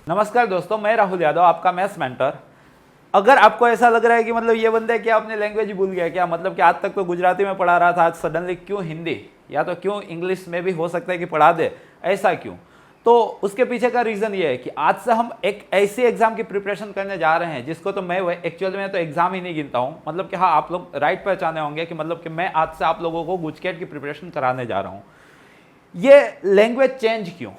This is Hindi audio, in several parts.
नमस्कार दोस्तों, मैं राहुल यादव, आपका मैथ्स मेंटर। अगर आपको ऐसा लग रहा है कि मतलब ये बंदा क्या अपने लैंग्वेज भूल गया क्या, मतलब कि आज तक तो गुजराती में पढ़ा रहा था, आज सडनली क्यों हिंदी या तो क्यों इंग्लिश में भी हो सकता है कि पढ़ा दे, ऐसा क्यों? तो उसके पीछे का रीज़न ये है कि आज से हम एक ऐसी एग्जाम की प्रिपरेशन करने जा रहे हैं जिसको तो मैं एक्चुअली में तो एग्जाम ही नहीं गिनता हूँ। मतलब कि हाँ, आप लोग राइट पहचाने होंगे कि मतलब कि मैं आज से आप लोगों को गुजकेट की प्रिपरेशन कराने जा रहा हूँ। ये लैंग्वेज चेंज क्यों?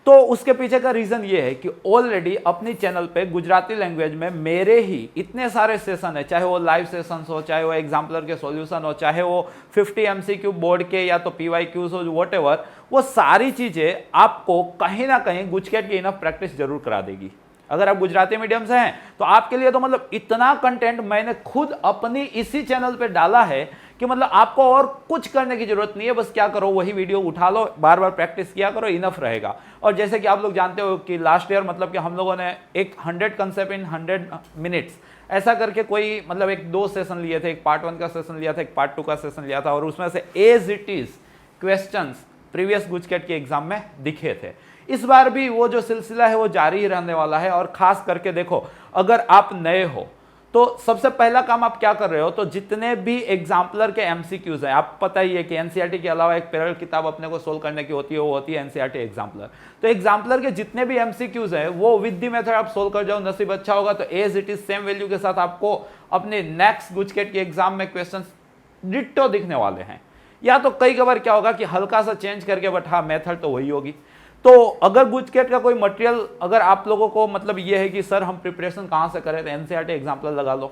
तो उसके पीछे का रीजन ये है कि ऑलरेडी अपनी चैनल पे गुजराती लैंग्वेज में मेरे ही इतने सारे सेशन है, चाहे वो लाइव सेशंस हो, चाहे वो एग्जाम्पलर के सॉल्यूशन हो, चाहे वो 50 MCQ बोर्ड के या तो PYQs हो, व्हाटएवर, वो सारी चीजें आपको कहीं ना कहीं गुजकेट की इनफ प्रैक्टिस जरूर करा देगी। अगर आप गुजराती मीडियम से हैं तो आपके लिए तो मतलब इतना कंटेंट मैंने खुद अपनी इसी चैनल पे डाला है कि मतलब आपको और कुछ करने की जरूरत नहीं है। बस क्या करो, वही वीडियो उठा लो, बार बार प्रैक्टिस किया करो, इनफ रहेगा। और जैसे कि आप लोग जानते हो कि लास्ट ईयर मतलब कि हम लोगों ने एक 100 कंसेप्ट इन 100 मिनट्स ऐसा करके कोई मतलब एक 2 सेशन लिए थे, एक पार्ट 1 का सेशन लिया था, एक पार्ट 2 का सेशन लिया था, और उसमें से as it is questions previous GUJCET के एग्जाम में दिखे थे। इस बार भी वो जो सिलसिला है वो जारी ही रहने वाला है। और खास करके देखो, अगर आप नए हो तो सबसे पहला काम आप क्या कर रहे हो, तो जितने भी एग्जाम्पलर के MCQs हैं, आप पता ही है कि NCERT के अलावा एक पैरेलल किताब अपने को सोल्व करने की होती है, वो होती है NCERT एग्जाम्पलर। तो एग्जाम्पलर के जितने भी MCQs हैं वो विद दी मेथड आप सोल्व कर जाओ, नसीब अच्छा होगा तो as it is same value के साथ आपको अपने नेक्स्ट गुजकेट के एग्जाम में क्वेश्चन डिट्टो दिखने वाले हैं। या तो कई बार क्या होगा कि हल्का सा चेंज करके, बट हाँ मेथड तो वही होगी। तो अगर गुजकेट का कोई मटेरियल अगर आप लोगों को मतलब ये है कि सर हम प्रिपरेशन कहाँ से करें, तो NCERT एग्जाम्पल लगा लो।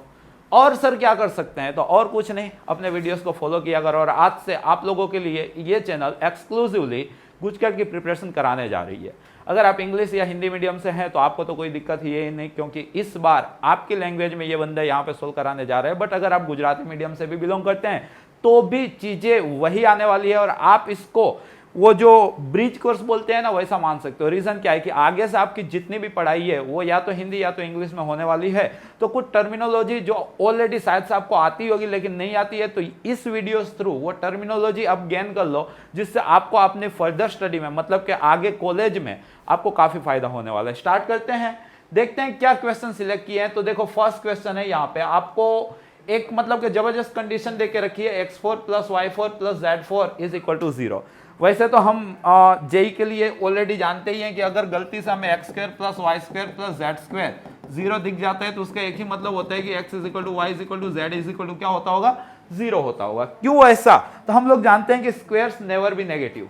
और सर क्या कर सकते हैं, तो और कुछ नहीं, अपने वीडियोस को फॉलो किया करो। और आज से आप लोगों के लिए ये चैनल एक्सक्लूसिवली गुजकेट की प्रिपरेशन कराने जा रही है। अगर आप इंग्लिश या हिंदी मीडियम से हैं तो आपको तो कोई दिक्कत ही नहीं, क्योंकि इस बार आपकी लैंग्वेज में ये बंदा यहाँ पे सोल्व कराने जा रहे हैं। बट अगर आप गुजराती मीडियम से भी बिलोंग करते हैं तो भी चीजें वही आने वाली है, और आप इसको वो जो ब्रिज कोर्स बोलते हैं ना, वैसा मान सकते हो। रीजन क्या है कि आगे से आपकी जितनी भी पढ़ाई है वो या तो हिंदी या तो इंग्लिश में होने वाली है। तो कुछ टर्मिनोलॉजी जो ऑलरेडी शायद से आपको आती होगी लेकिन नहीं आती है, तो इस वीडियोस थ्रू वो टर्मिनोलॉजी आप गेन कर लो, जिससे आपको अपने फर्दर स्टडी में मतलब कि आगे कॉलेज में आपको काफी फायदा होने वाला है। स्टार्ट करते हैं, देखते हैं क्या क्वेश्चन सिलेक्ट किए हैं। तो देखो फर्स्ट क्वेश्चन है, यहाँ पे आपको एक मतलब कि जबरदस्त कंडीशन देके रखी है, x4 + y4 + z4 = 0। वैसे तो हम जेई के लिए ऑलरेडी जानते ही हैं कि अगर गलती से हमें x² + y² + z² 0 दिख जाता है तो उसका एक ही मतलब होता है कि x = y = z क्या होता होगा, 0 होता होगा। क्यों ऐसा? तो हम लोग जानते हैं कि squares never be negative.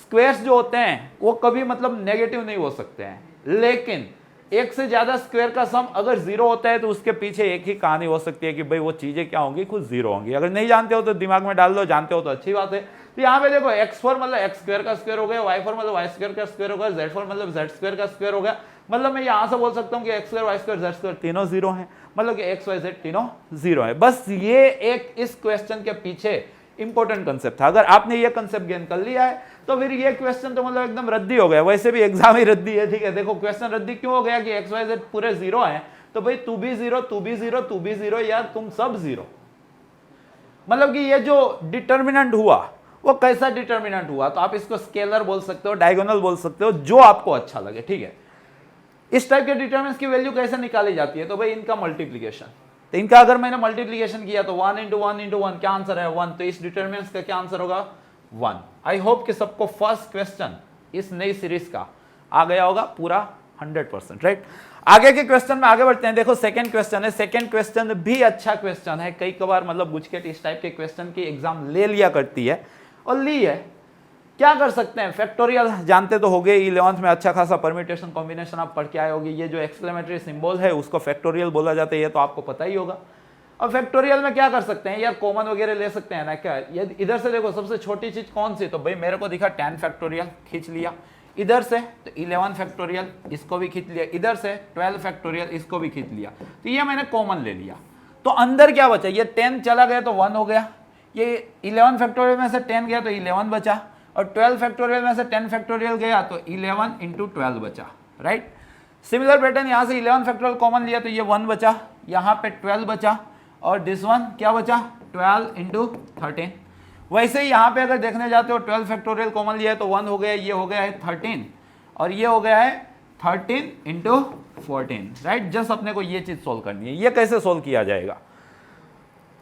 Squares जो होते हैं वो कभी मतलब नेगेटिव नहीं हो सकते हैं, लेकिन एक से ज्यादा स्क्वायर का सम अगर 0 होता है तो उसके पीछे एक ही कहानी हो सकती है कि भाई वो चीजें क्या होंगी, कुछ 0 होंगी। अगर नहीं जानते हो तो दिमाग में डाल दो, जानते हो तो अच्छी बात है। तो यहाँ पे देखो x4 मतलब x² का स्क्वायर हो गया, y4 मतलब y² का स्क्वायर हो गया, z4 मतलब z² का स्क्वायर हो गया। मतलब मैं यहां से बोल सकता हूँ कि x² y² z² तीनों 0 हैं, मतलब कि x y z तीनों 0 है। बस ये एक इस क्वेश्चन के पीछे इंपॉर्टेंट कंसेप्ट था। अगर आपने ये कंसेप्ट गेन कर लिया है तो फिर ये क्वेश्चन तो मतलब एकदम रद्दी हो गया। वैसे भी एग्जाम ही रद्दी है, ठीक है। देखो क्वेश्चन रद्दी क्यों हो गया कि x y z पूरे 0 हैं, तो भाई तू भी 0, तू भी 0, तू भी 0, यार तुम सब 0। मतलब कि ये जो डिटर्मिनेंट हुआ वो कैसा डिटर्मिनेंट हुआ, तो आप इसको स्केलर बोल सकते हो, डायगोनल बोल सकते हो, जो आपको अच्छा लगे, ठीक है। इस टाइप के डिटर्मिनेंट्स की वैल्यू कैसे निकाली जाती है, तो भाई इनका मल्टीप्लीकेशन। तो इनका अगर मैंने मल्टीप्लीकेशन किया तो 1 × 1 × 1 क्या आंसर है, 1। तो इस डिटर्मिनेंट्स का क्या आंसर होगा, 1। आई होप कि सबको फर्स्ट क्वेश्चन इस नई सीरीज का आ गया होगा पूरा 100%, राइट। आगे के क्वेश्चन में आगे बढ़ते हैं। देखो सेकंड क्वेश्चन है, सेकंड क्वेश्चन भी अच्छा क्वेश्चन है। कई बार मतलब गुजकेट इस टाइप के क्वेश्चन की एग्जाम ले लिया करती है और ली है। क्या कर सकते हैं, फैक्टोरियल जानते तो होगे, 11th में अच्छा खासा परम्यूटेशन कॉम्बिनेशन आप पढ़ के आए होगे। ये जो एक्सक्लेमेटरी सिंबल है उसको फैक्टोरियल बोला जाता है, ये तो आपको पता ही होगा। अब फैक्टोरियल में क्या कर सकते हैं यार, कॉमन वगैरह ले सकते हैं ना क्या। ये इधर से देखो सबसे छोटी चीज कौन सी, तो भाई मेरे को दिखा 10 फैक्टोरियल, खींच लिया। इधर से तो 11 फैक्टोरियल, इसको भी खींच लिया। इधर से 12 फैक्टोरियल, इसको भी खींच लिया। तो ये मैंने कॉमन ले लिया। तो अंदर क्या बचा, ये 10 चला गया तो 1 हो गया, ये 11 फैक्टोरियल में से 10 गया तो 11 बचा, और 12 फैक्टोरियल में से 10 फैक्टोरियल गया तो 11 × 12 बचा, राइट। सिमिलर पैटर्न यहाँ से 11 फैक्टोरियल कॉमन लिया तो ये 1 बचा, यहाँ पे 12 बचा, और दिस वन क्या बचा, 12 × 13। वैसे ही यहाँ पे अगर देखने जाते हो 12 फैक्टोरियल कॉमन लिया है तो 1 हो गया, ये हो गया है 13, और ये हो गया है 13 इंटू 14, राइट। जस्ट अपने को ये चीज सोल्व करनी है। ये कैसे सोल्व किया जाएगा?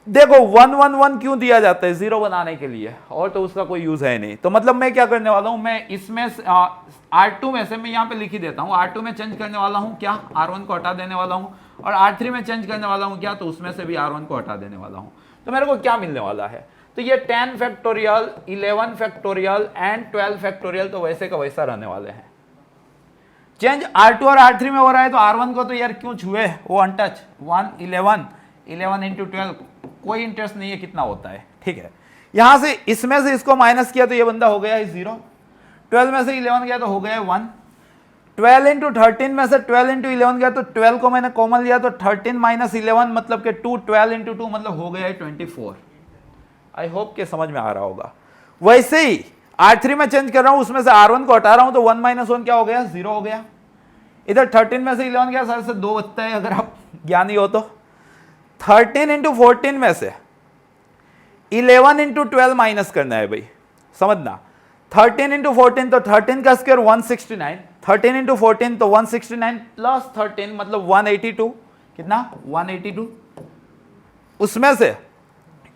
देखो 1 1 1 क्यों दिया जाता है? 0 बनाने के लिए, और तो उसका कोई यूज है नहीं। तो मतलब मैं क्या करने वाला हूं, मैं इसमें R2 में से मैं यहाँ पे लिख ही देता हूँ, R2 में चेंज करने वाला हूँ क्या, R1 को हटा देने वाला हूँ, और R3 में चेंज करने वाला हूँ क्या, तो उसमें से भी R1 को हटा देने वाला हूँ। तो मेरे को क्या मिलने वाला है? तो ये 10 फैक्टोरियल, 11 फैक्टोरियल एंड 12 फैक्टोरियल तो वैसे का वैसा रहने वाले हैं। चेंज R2 और R3 में हो रहा है, तो R1 को तो यार क्यों छुए, वो अनटच। 1 11 11 इंटू 12 कोई इंटरेस्ट नहीं है कितना होता है, ठीक है। यहां से इसमें से इसको माइनस किया तो ये बंदा हो गया है 0, 12 में से 11 गया तो हो गया 1, 12 इंटू 13 में से 12 इंटू 11 गया तो 12 को मैंने कॉमन लिया तो 13 माइनस 11 मतलब के 2, 12 इंटू 2 मतलब हो गया है 24। आई होप के समझ में आ रहा होगा। वैसे ही R3 में चेंज कर रहा हूं, उसमें से R1 को हटा रहा हूं तो 1 माइनस 1 क्या हो गया, 0 हो गया। इधर 13 में से 11 गया, सारे से 2 बचता है अगर आप ज्ञानी हो तो। 13 इंटू 14 में से 11 इंटू 12 माइनस करना है भाई, समझना। 13 इंटू 14 तो 13 का स्क्वायर 169, 13 इंटू 14 तो 169 प्लस 13 मतलब 182, कितना 182। उसमें से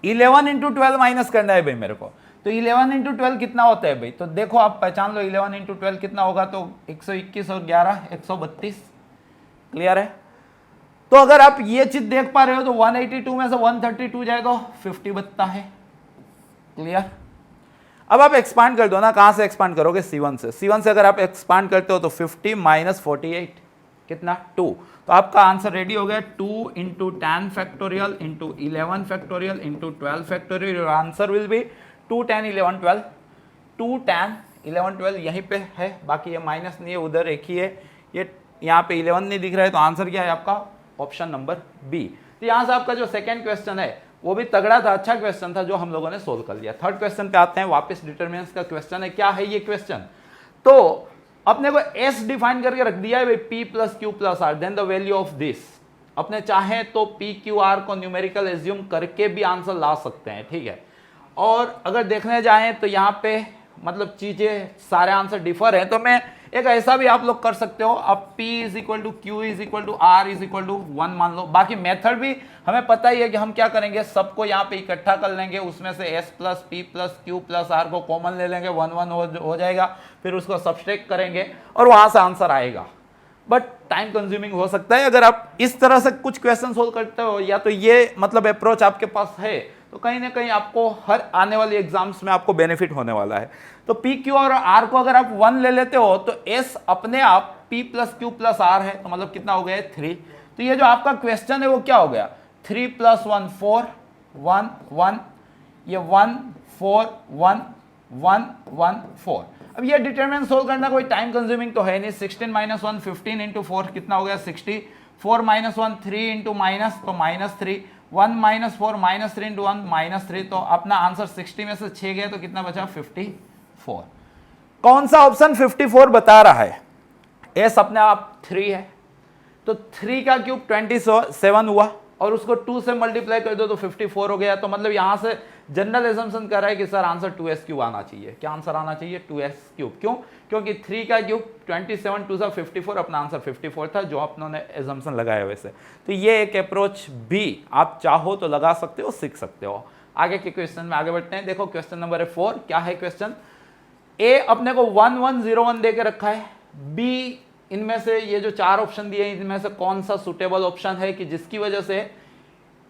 11 इंटू 12 माइनस करना है भाई मेरे को, तो 11 इंटू 12 कितना होता है भाई, तो देखो आप पहचान लो 11 इंटू 12 कितना होगा, तो 121 और 11 132, क्लियर है। तो अगर आप ये चीज देख पा रहे हो तो 182 में से 132 जाए तो 50 बचता है, क्लियर। अब आप एक्सपांड कर दो ना, कहां से एक्सपांड करोगे, C1 से। C1 से अगर आप एक्सपांड करते हो तो 50 माइनस 48 कितना 2, तो आपका आंसर रेडी हो गया। 2 into 10 factorial into 11 factorial into 12 factorial, your answer will be 2 10 11 12, 2 10 11 12 यहीं पे है, बाकी ये माइनस नहीं है, उधर एक ही है, ये यहाँ पे 11 नहीं दिख रहा है, तो आंसर क्या है आपका, ऑप्शन नंबर बी। तो यहां से आपका जो सेकंड क्वेश्चन है वो भी तगड़ा था, अच्छा क्वेश्चन था जो हम लोगों ने सोल्व कर लिया। थर्ड क्वेश्चन पे आते हैं, वापस डिटरमिनेंट्स का क्वेश्चन है। क्या है ये क्वेश्चन, तो अपने को S डिफाइन करके रख दिया है भाई, P plus Q plus R, then the value of this. अपने चाहे तो P Q R को न्यूमेरिकल एज्यूम करके भी आंसर ला सकते हैं, ठीक है। और अगर देखने जाएं तो यहाँ पे मतलब चीजें सारे आंसर डिफर हैं, तो मैं एक ऐसा भी आप लोग कर सकते हो, अब P is equal to Q is equal to R is equal to 1 मान लो। बाकी मेथड भी हमें पता ही है कि हम क्या करेंगे, सबको यहाँ पे इकट्ठा कर लेंगे, उसमें से S plus P plus Q plus R को कॉमन ले लेंगे, 1 1 हो जाएगा, फिर उसको सब्सट्रैक्ट करेंगे और वहां से आंसर आएगा। बट टाइम कंज्यूमिंग हो सकता है अगर आप इस तरह से कुछ क्वेश्चन सोल्व करते हो, या तो ये मतलब अप्रोच आपके पास है, तो कहीं ना कहीं आपको हर आने वाली एग्जाम्स में आपको बेनिफिट होने वाला है। तो P Q और R को अगर आप 1 ले लेते हो तो S अपने आप P plus Q plus R है, तो मतलब कितना हो गया 3। तो ये जो आपका क्वेश्चन है वो क्या हो गया, 3 प्लस 1 4 1 1, ये 1 4 1 1 1 4। अब ये डिटरमिनेंट सोल्व करना कोई टाइम कंज्यूमिंग तो है नहीं। 16 माइनस 1 15 इंटू 4 कितना हो गया 60, 4 माइनस 1 3 इंटू माइनस तो minus 3, 1 minus 4 minus 3 into 1 minus 3, तो अपना आंसर 60 में से 6 गया तो कितना बचा 54। कौन सा ऑप्शन 54 बता रहा है, एस अपने आप 3 है, तो 3 का क्यूब 27 हुआ और उसको 2 से मल्टीप्लाई कर दो तो 54 हो गया। तो मतलब यहां से जनरल एजम्पशन कर रहा है कि सर आंसर 2s क्यूब आना चाहिए। क्या आंसर आना चाहिए 2s क्यूब, क्यों, क्योंकि 3 का क्यूब 27 2 54, अपना आंसर 54 था जो अपनों एजम्पशन लगाया वैसे। तो ये एक अप्रोच भी आप चाहो तो लगा सकते हो, सीख सकते हो। आगे के क्वेश्चन में आगे बढ़ते हैं। देखो क्वेश्चन नंबर 4 क्या है क्वेश्चन, ए अपने को 1 1 0 1 दे के रखा है, बी इनमें से ये जो 4 ऑप्शन दिए इनमें से कौन सा सुटेबल ऑप्शन है कि जिसकी वजह से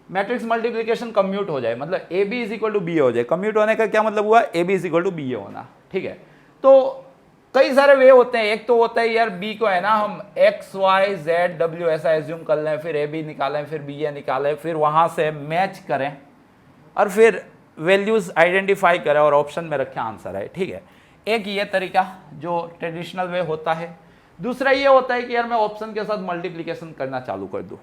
मैट्रिक्स मल्टीप्लिकेशन कम्यूट हो जाए, मतलब ए B is equal to B हो जाए। कम्यूट होने का क्या मतलब हुआ, A B is equal to B होना, ठीक है। तो कई सारे वे होते हैं, एक तो होता है यार बी को है ना हम एक्स वाई जेड डब्ल्यू ऐसा एज्यूम कर लें, फिर ए बी निकालें, फिर बी ए निकालें, फिर वहां से मैच करें और फिर वैल्यूज आइडेंटिफाई करें और ऑप्शन में रखें आंसर है, ठीक है। एक ये तरीका जो ट्रेडिशनल वे होता है। दूसरा ये होता है कि यार मैं ऑप्शन के साथ मल्टीप्लिकेशन करना चालू कर दूं,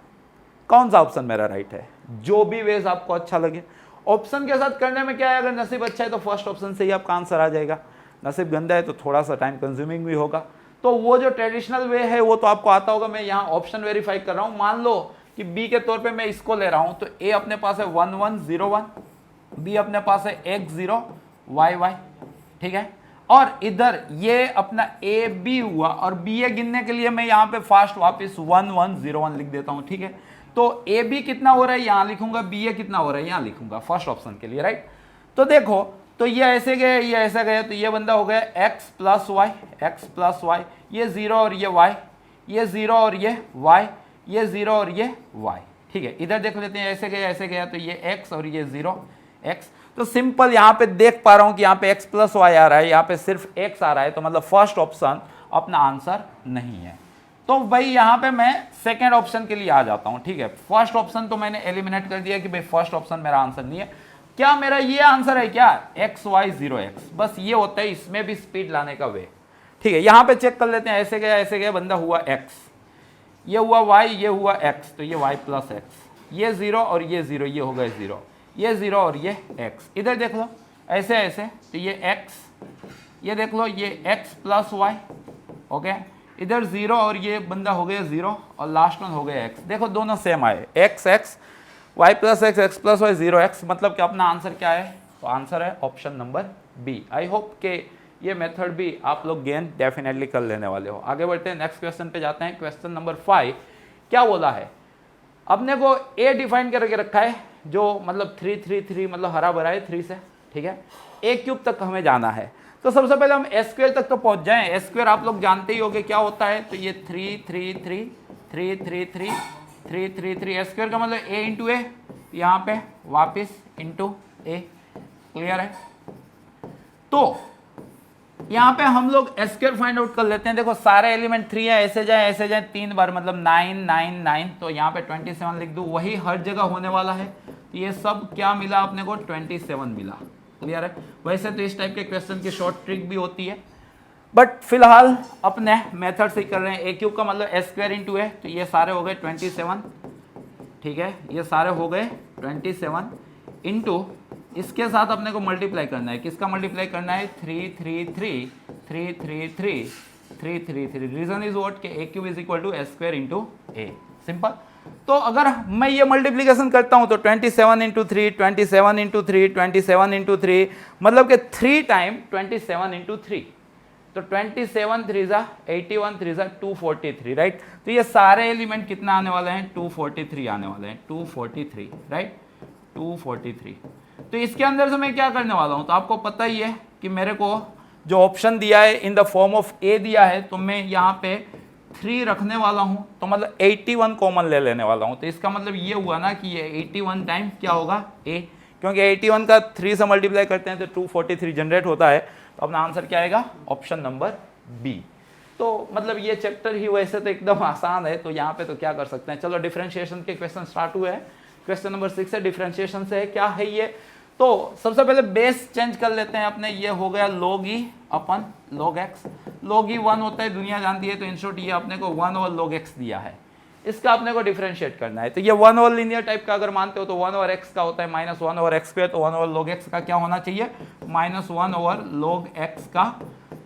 कौन सा ऑप्शन मेरा राइट है, जो भी वेज आपको अच्छा लगे। ऑप्शन के साथ करने में क्या है, अगर नसीब अच्छा है तो फर्स्ट ऑप्शन से ही आपका आंसर आ जाएगा, नसीब गंदा है तो थोड़ा सा टाइम कंज्यूमिंग भी होगा। तो वो जो ट्रेडिशनल वे है वो तो आपको आता होगा। मैं यहाँ ऑप्शन वेरीफाई कर रहा हूँ, मान लो कि बी के तौर पे मैं इसको ले रहा हूँ, तो ए अपने पास है 1 1 0 1, बी अपने पास है x 0 y y, ठीक है। और इधर ये अपना ए बी हुआ, और बी ए गिनने के लिए मैं यहाँ पे फास्ट वापस 1101 लिख देता हूँ, ठीक है। तो ए बी कितना हो रहा है यहाँ लिखूंगा, बी ए कितना हो रहा है यहाँ लिखूंगा फर्स्ट ऑप्शन के लिए, राइट। तो देखो, तो ये ऐसे गए, ये ऐसे गए, तो ये बंदा हो गया एक्स प्लस वाई, ये 0 और ये y, ये 0 और ये y, ये 0 और ये y, ठीक है। इधर देख लेते हैं, ऐसे गया तो ये x और ये 0 x। तो सिंपल यहाँ पे देख पा रहा हूँ कि यहाँ पे x प्लस वाई आ रहा है, यहाँ पे सिर्फ x आ रहा है, तो मतलब फर्स्ट ऑप्शन अपना आंसर नहीं है। तो भाई यहाँ पे मैं सेकेंड ऑप्शन के लिए आ जाता हूँ, ठीक है। फर्स्ट ऑप्शन तो मैंने एलिमिनेट कर दिया कि भाई फर्स्ट ऑप्शन मेरा आंसर नहीं है। क्या मेरा ये आंसर है क्या, x y 0x, बस ये होता है इसमें भी स्पीड लाने का वे, ठीक है। यहाँ पे चेक कर लेते हैं, ऐसे गया बंदा हुआ x, ये हुआ y, ये हुआ x, तो ये y प्लस x, ये 0 और ये 0, ये हो गए 0, ये 0 और ये x। इधर देख लो ऐसे, तो ये x, ये देख लो ये x प्लस वाई, ओके। इधर 0 और ये बंदा हो गया 0 और लास्ट वन हो गया x। देखो दोनों सेम आए, x y plus x plus Y 0x, मतलब कि अपना आंसर क्या है, तो आंसर है option number B. I hope के ये मेथड भी आप लोग गेन डेफिनेटली कर लेने वाले हो। आगे बढ़ते हैं, नेक्स्ट क्वेश्चन पे जाते हैं। क्वेश्चन नंबर 5 क्या बोला है, अपने को a डिफाइन करके रखा है, जो मतलब 3 3 3 मतलब हरा भरा है 3 से, ठीक है। a क्यूब तक हमें जाना है, तो सबसे पहले हम s स्क्वायर तक तो पहुंच जाएं। s स्क्वायर आप लोग जानते ही होंगे क्या होता है, तो ये 3 3 3 3 3 3 3 3 3 s स्क्वायर का मतलब a इंटू ए, यहाँ पे वापिस इंटू ए, क्लियर है। तो यहाँ पे हम लोग s स्क्वायर फाइंड आउट कर लेते हैं। देखो सारे एलिमेंट 3 है, ऐसे जाए 3 बार, मतलब 9 9 9, तो यहाँ पे 27 लिख दूँ, वही हर जगह होने वाला है। तो ये सब क्या मिला अपने को, 27 मिला, क्लियर है। वैसे तो इस टाइप के क्वेश्चन की शॉर्ट ट्रिक भी होती है, बट फिलहाल अपने मेथड से ही कर रहे हैं। ए क्यूब का मतलब s स्क्वायर इंटू है, तो ये सारे हो गए 27, ठीक है। ये सारे हो गए 27 इंटू इसके साथ अपने को मल्टीप्लाई करना है। किसका मल्टीप्लाई करना है, 3 3 3 3 3 3 3 3 3। रीजन इज व्हाट के a cube is equal to s square into a, simple. तो अगर मैं ये मल्टीप्लीकेशन करता हूं तो 27 इंटू 3, 27 इंटू 3, 27 इंटू 3, मतलब कि 3 टाइम 27 इंटू 3, तो 27 3 जा 81, 3 जा 243, राइट। तो ये सारे एलिमेंट कितना आने वाले हैं, 243 आने वाले हैं, 243, राइट, 243। तो इसके अंदर से मैं क्या करने वाला हूं, तो आपको पता ही है कि मेरे को जो ऑप्शन दिया है इन द फॉर्म ऑफ ए दिया है, तो मैं यहाँ पे 3 रखने वाला हूं, तो मतलब 81 कॉमन ले लेने वाला हूं। तो इसका मतलब ये हुआ ना कि ये 81 टाइम क्या होगा, ए, क्योंकि 81 का 3 से मल्टीप्लाई करते हैं तो 243 जनरेट होता है। तो अपना आंसर क्या आएगा, ऑप्शन नंबर बी। तो मतलब ये चैप्टर ही वैसे तो एकदम आसान है, तो यहाँ पे तो क्या कर सकते हैं। चलो डिफरेंशिएशन के क्वेश्चन स्टार्ट हुए हैं। क्वेश्चन नंबर 6 है, डिफरेंशिएशन से है। क्या है ये, तो सबसे पहले बेस चेंज कर लेते हैं अपने। ये हो गया log e अपन log x, log e 1 होता है, दुनिया जानती है। तो इन शॉर्ट ये अपने को 1 ओवर log x दिया है, इसका अपने को डिफरेंशिएट करना है। तो ये 1 ओवर लीनियर टाइप का अगर मानते हो तो 1 ओवर x का होता है माइनस 1 ओवर x स्क्वायर, तो 1 ओवर log x का क्या होना चाहिए, माइनस 1 ओवर log x का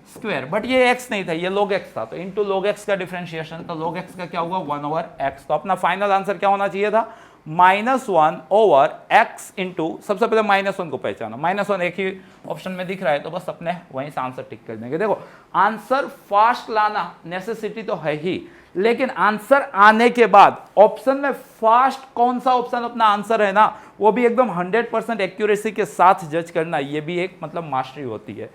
स्क्वायर। बट ये x नहीं था, ये log x था, तो इंटू log x का डिफरेंशिएशन, तो log x का क्या हुआ, 1 ओवर x। तो अपना फाइनल आंसर क्या होना चाहिए था, -1 ओवर x इंटू, सबसे पहले -1 को पहचानो, -1 एक ही ऑप्शन में दिख रहा है, तो बस अपने वहीं से आंसर टिक कर देंगे। देखो आंसर फास्ट लाना नेसेसिटी तो है ही, लेकिन आंसर आने के बाद ऑप्शन में फास्ट कौन सा ऑप्शन अपना आंसर है ना, वो भी एकदम 100% एक्यूरेसी के साथ जज करना, ये भी एक मतलब मास्टरी होती है।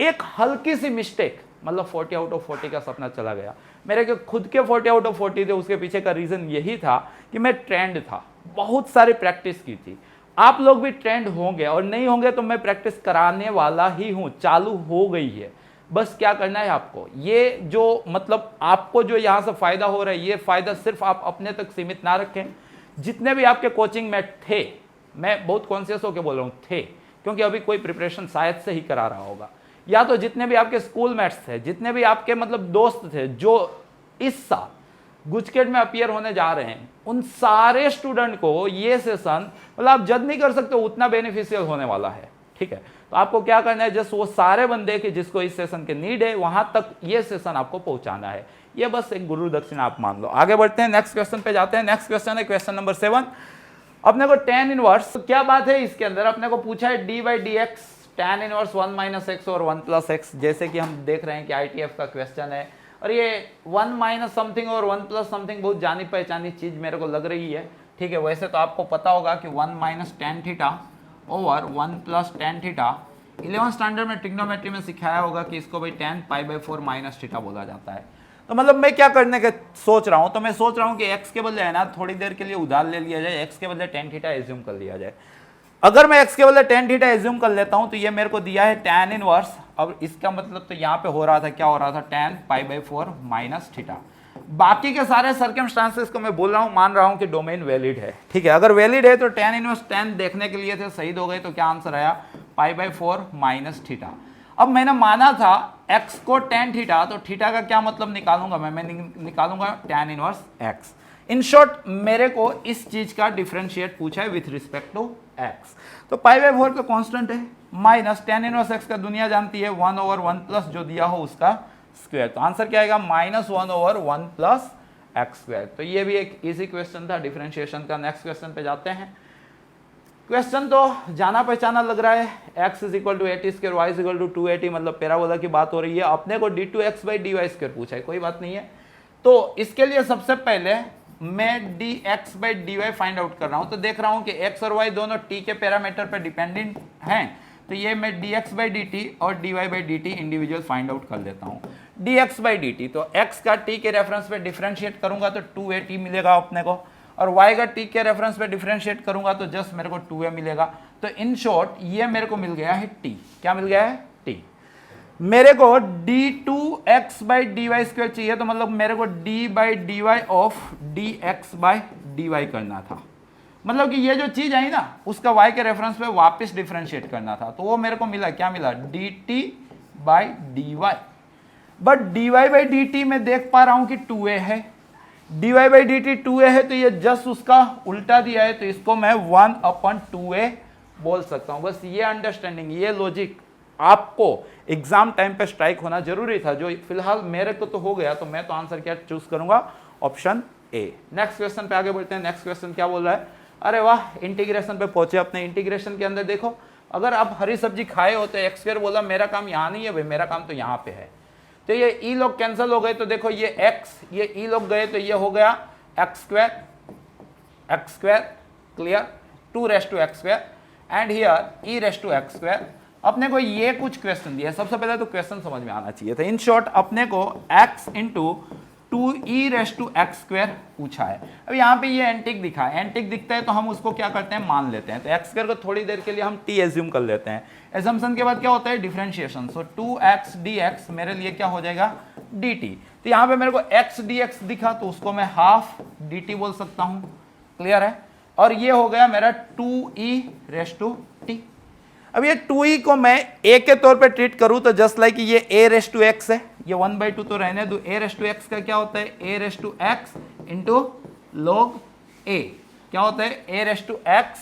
एक हल्की सी मिस्टेक मतलब 40 आउट ऑफ 40 का सपना चला गया। मेरे के खुद के 40 आउट ऑफ 40 थे, उसके पीछे का रीजन यही था कि मैं ट्रेंड था, बहुत सारी प्रैक्टिस की थी। आप लोग भी ट्रेंड होंगे, और नहीं होंगे तो मैं प्रैक्टिस कराने वाला ही हूं, चालू हो गई है। बस क्या करना है आपको, ये जो मतलब आपको जो यहाँ से फायदा हो रहा है, ये फायदा सिर्फ आप अपने तक सीमित ना रखें। जितने भी आपके कोचिंग में थे, मैं बहुत कॉन्शियस होकर बोल रहा हूँ थे, क्योंकि अभी कोई प्रिपरेशन शायद से ही करा रहा होगा, या तो जितने भी आपके स्कूल मेट्स थे, जितने भी आपके मतलब दोस्त थे जो इस साल गुजकेट में अपीयर होने जा रहे हैं, उन सारे स्टूडेंट को ये सेशन मतलब आप जज नहीं कर सकते उतना बेनिफिशियल होने वाला है, ठीक है। तो आपको क्या करना है, जस्ट वो सारे बंदे के जिसको इस सेशन के नीड है, वहां तक ये सेशन आपको पहुंचाना है। ये बस एक गुरु दक्षिणा आप मान लो। आगे बढ़ते हैं, नेक्स्ट क्वेश्चन पे जाते हैं। नेक्स्ट क्वेश्चन है क्वेश्चन नंबर 7। अपने को tan इनवर्स, क्या बात है इसके अंदर, अपने को पूछा है d/dx tan inverse 1 minus x और 1 प्लस एक्स, जैसे कि हम देख रहे हैं कि ITF का क्वेश्चन है, और ये 1 माइनस समथिंग और 1 प्लस समथिंग बहुत जानी पहचानी चीज़ मेरे को लग रही है, ठीक है। वैसे तो आपको पता होगा कि 1 minus tan theta over 1 plus tan theta 11th standard में ट्रिग्नोमेट्री में सिखाया होगा कि इसको भाई tan π/4 माइनस थीटा बोला जाता है। तो मतलब मैं क्या करने के सोच रहा हूँ, तो मैं सोच रहा हूँ कि x के बदले है ना थोड़ी देर के लिए उधार ले लिया जाए, x के बदले tan थीटा एज्यूम कर लिया जाए। अगर मैं x के बदले tan थीटा एज्यूम कर लेता हूँ तो ये मेरे को दिया है tan इनवर्स, अब इसका मतलब तो यहाँ पे हो रहा था, क्या हो रहा था, tan π/4 माइनस थीटा। बाकी के सारे सर्कमस्टांसेस को मैं बोल रहा हूँ, मान रहा हूँ कि डोमेन वैलिड है, ठीक है। अगर वैलिड है तो tan इनवर्स tan देखने के लिए थे, शहीद हो गए, तो क्या आंसर आया, π/4 माइनस थीटा। अब मैंने माना था x को tan थीटा, तो थीटा का क्या मतलब निकालूंगा मैं निकालूंगा tan inverse x। In short मेरे को इस चीज का डिफरेंशिएट पूछा है विथ रिस्पेक्ट टू x। तो π/4 तो कांस्टेंट है, माइनस tan इनवर्स x का दुनिया जानती है 1 ओवर 1 प्लस जो दिया हो उसका स्क्वायर, तो आंसर क्या आएगा, -1 ओवर 1 प्लस एक्स स्क्वायर। तो ये भी एक इजी क्वेश्चन था डिफरेंशिएशन का। नेक्स्ट क्वेश्चन पे जाते हैं। क्वेश्चन तो जाना पहचाना लग रहा है, x is equal to 80 square, y is equal to 280, मतलब पैराबोला की बात हो रही है। अपने को d2x/dy स्क्वायर पूछा है, कोई बात नहीं है। तो इसके लिए सबसे पहले मैं dx/dy फाइंड आउट कर रहा हूं, तो देख रहा हूं कि x और y दोनों t के पैरामीटर पर डिपेंडेंट हैं, तो ये मैं dx/dt और dy/dt इंडिविजुअल फाइंड आउट कर लेता हूं। dx/dt तो x का t के रेफरेंस पे डिफरेंशिएट करूंगा तो 2a मिलेगा अपने को, और y का t के रेफरेंस पे डिफरेंशिएट करूंगा तो जस्ट मेरे को 2a मिलेगा। तो इन शॉर्ट ये मेरे को मिल गया है t, क्या मिल गया है, t। मेरे को d2x/dy स्क्वायर चाहिए, तो मतलब मेरे को d/dy ऑफ dx/dy करना था, मतलब कि ये जो चीज आई ना उसका y के रेफरेंस पे वापस डिफरेंशिएट करना था, तो वो मेरे को मिला, क्या मिला, dt/dy। बट dy/dt में देख पा रहा हूं कि 2a है, dy/dt 2a है, तो ये जस्ट उसका उल्टा दिया है, तो इसको मैं 1/2a बोल सकता हूं। बस ये अंडरस्टैंडिंग, ये लॉजिक आपको एग्जाम टाइम पे स्ट्राइक होना जरूरी था, जो फिलहाल मेरे को तो हो गया, तो मैं तो आंसर क्या चूज करूंगा, ऑप्शन ए। नेक्स्ट क्वेश्चन पे आगे बढ़ते हैं। नेक्स्ट क्वेश्चन क्या बोल रहा है, अरे वाह, इंटीग्रेशन पे पहुंचे। अपने इंटीग्रेशन के अंदर देखो, अगर आप हरी सब्जी खाए हो तो एक्स स्क्वायर बोला, मेरा काम यहाँ नहीं है भाई, मेरा काम तो यहाँ पे है, तो ये ई लोग कैंसिल हो गए, तो देखो ये एक्स, ये ई लोग गए, तो ये हो गया x square clear, 2x² and here e⁻x²। अपने को ये कुछ क्वेश्चन दिया है, सबसे पहले तो क्वेश्चन समझ में आना चाहिए था। इन शॉर्ट अपने को x इंटू 2e⁻x² पूछा है। अब यहाँ पे ये एंटिक दिखा है, एंटिक दिखता है तो हम उसको क्या करते हैं, मान लेते हैं। तो x² को थोड़ी देर के लिए हम t एज्यूम कर लेते हैं। एजम्पशन के बाद क्या होता है, डिफरेंशिएशन। सो 2x dx मेरे लिए क्या हो जाएगा, dt। तो यहाँ पे मेरे को x dx दिखा, तो उसको मैं हाफ dt बोल सकता हूँ, क्लियर है। और ये हो गया मेरा 2e⁻t। अब ये 2e को मैं a के तौर पे ट्रीट करूं तो जस्ट लाइक ये a⁻x है, ये 1/2 तो रहने दो। a⁻x का क्या होता है, a⁻x इंटू log a, क्या होता है, a⁻x